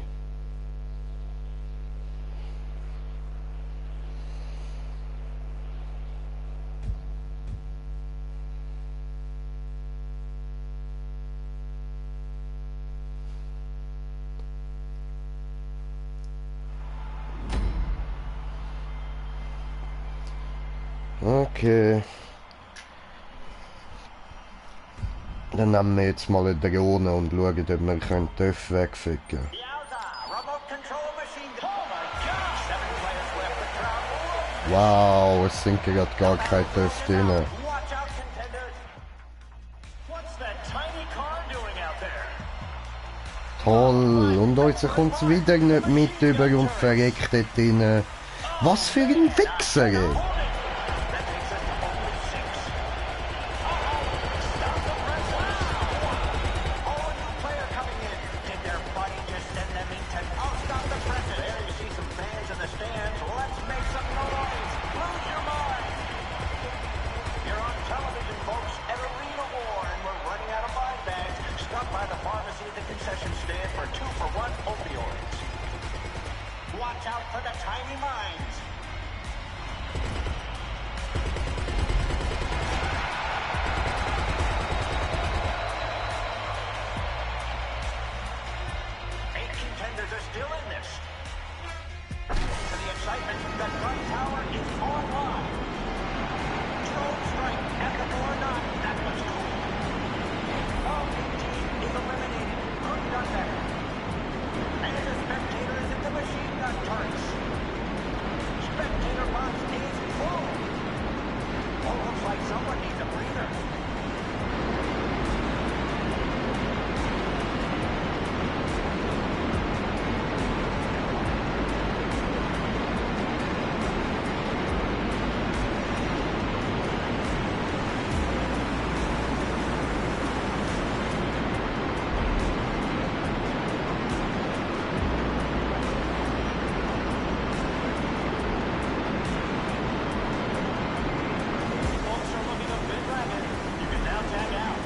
Okay. Dann nehmen wir jetzt mal eine Drohne und schauen, ob wir können Töpfe wegficken. Yowza! Remote control machine gun. Oh my gosh! 7 players left. The crowd will Wow, es sind gerade gar keine Töpfe drin. watch out, contenders. What's that tiny car doing out there? Toll, und uns kommt's wieder nicht mit über und verreckt dort drin. Was für ein Wichser, ey. That takes us to only 6. Stop the press. Wow! Oh, new player coming in. Did their buddy just send them into... Oh, stop the press. There you see some fans in the stands. Let's make some noise. Lose your mind. You're on television, folks, at Arena War, and we're running out of buy bags. Stop by the pharmacy at the concession stand for 2-for-1 opioids. Watch out for the tiny minds. Eight contenders are still in this. To the excitement, the gun tower is online. Drone strike at the door knock. That was cool. Oh, big team is eliminated. Could have done better. And the spectator is at the machine gun turrets. Spectator box is full. Oh, looks like someone needs a breather. Folks are looking a bit ragged. You can now tag out.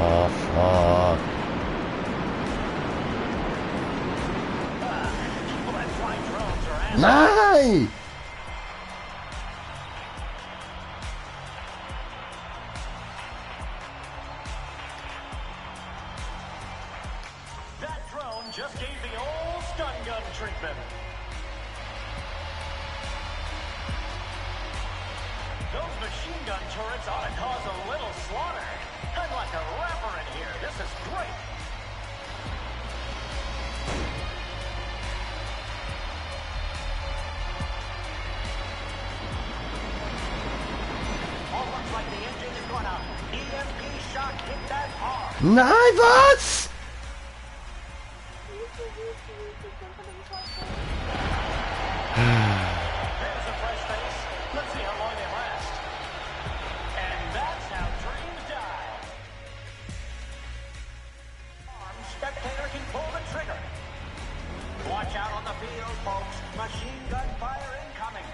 Ah, fuck. People that fly drones are assholes. Nein! That drone just gave the old stun gun treatment. Those machine gun turrets ought to cause a little slaughter. I'm like a rapper in here. This is great. Oh, looks like the engine is going out. EMP shock hit that hard. Nein, was? There's a fresh face. Let's see how long they last. And that's how dreams die. Spectator can pull the trigger. Watch out on the field, folks. Machine gun fire incoming.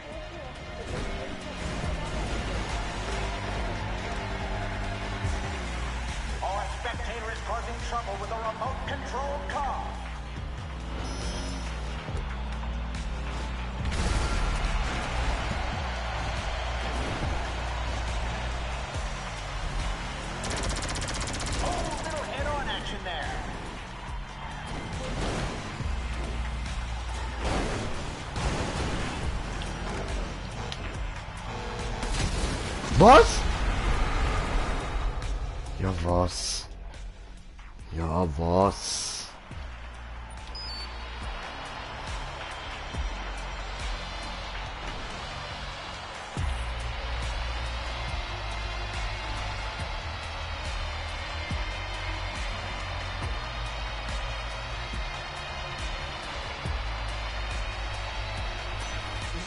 Oh, a spectator is causing trouble with a remote-controlled car. Oh, little head-on action there. Was? Ja, was? Ja, was?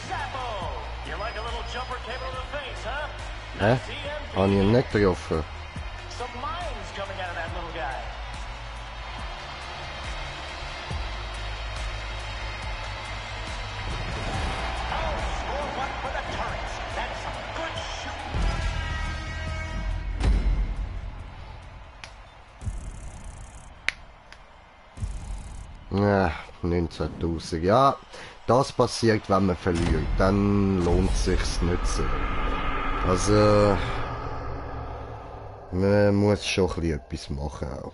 Zappo! You like a little jumper cable to the face, huh? Hä? That's EMP. Habe ich ihn nicht getroffen? Some mines coming out of that little guy. Oh, score one for the turrets. That's some good shooting. Ja, 19.000. Ja, das passiert, wenn man verliert. Dann lohnt sich's nicht so. Also, man muss schon ein bisschen etwas machen auch.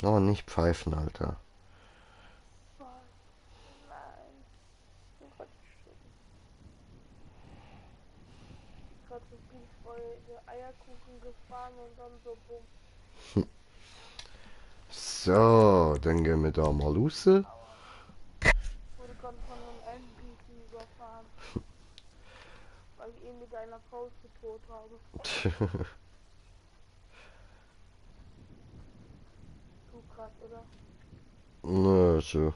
Oh, nicht pfeifen, Alter. Nein. Ich bin gerade so Freude Eierkuchen gefahren und dann so bumm. So, dann gehen wir da mal raus. Wurde gerade von einem NPC überfahren. Weil ich ihn mit einer Faust bedroht habe. Zu krass, oder? Na, so.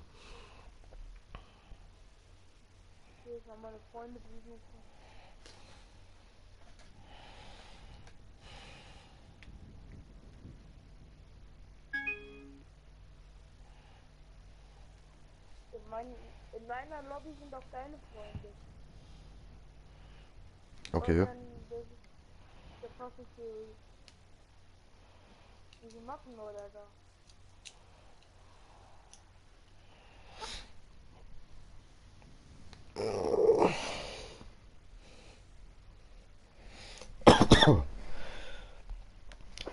Ich will jetzt mal meine Freunde besuchen. In meiner Lobby sind auch deine Freunde. Okay. Der Professor Series. Diese Mappen oder da?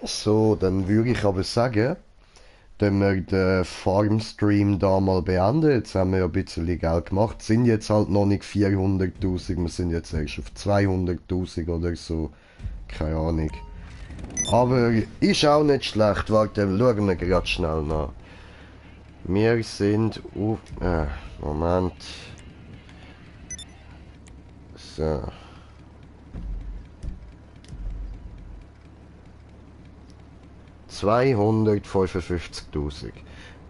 So, dann würde ich aber sagen, dann wir den Farmstream da mal beenden. Jetzt haben wir ja ein bisschen Geld gemacht. Sind jetzt halt noch nicht 400.000, wir sind jetzt erst auf 200.000 oder so. Keine Ahnung. Aber ist auch nicht schlecht. Warte, schauen wir gerade schnell nach. Wir sind auf... Moment. So. $255.000.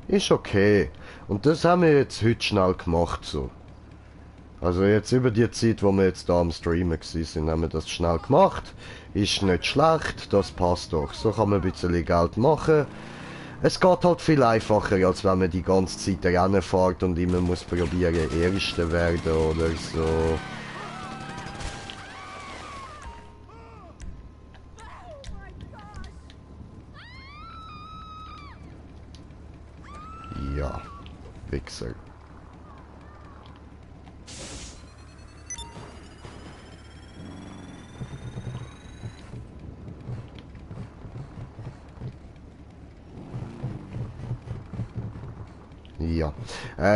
Ist okay. Und das haben wir jetzt heute schnell gemacht so. Also jetzt über die Zeit, wo wir jetzt da am Streamen sind, haben wir das schnell gemacht. Ist nicht schlecht, das passt doch. So kann man ein bisschen Geld machen. Es geht halt viel einfacher, als wenn man die ganze Zeit Rennen fährt und immer muss probieren, Erster werden oder so. Ja, Wichser. Ja,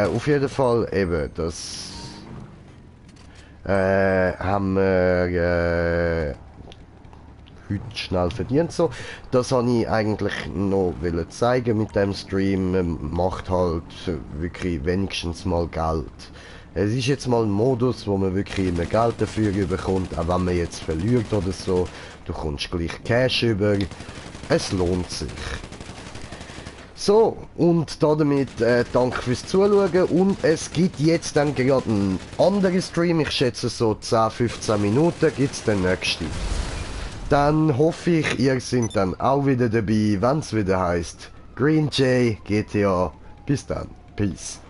auf jeden Fall eben, das haben wir heute schnell verdient so. Das habe ich eigentlich noch zeigen mit dem Stream. Man macht halt wirklich wenigstens mal Geld. Es ist jetzt mal ein Modus, wo man wirklich immer Geld dafür bekommt, auch wenn man jetzt verliert oder so. Du kommst gleich Cash über. Es lohnt sich. So, und damit danke fürs Zuschauen und es gibt jetzt dann gerade einen anderen Stream, ich schätze so 10-15 Minuten gibt es den nächsten. Dann hoffe ich, ihr seid dann auch wieder dabei, wenn es wieder heißt Green Jay GTA. Bis dann, Peace.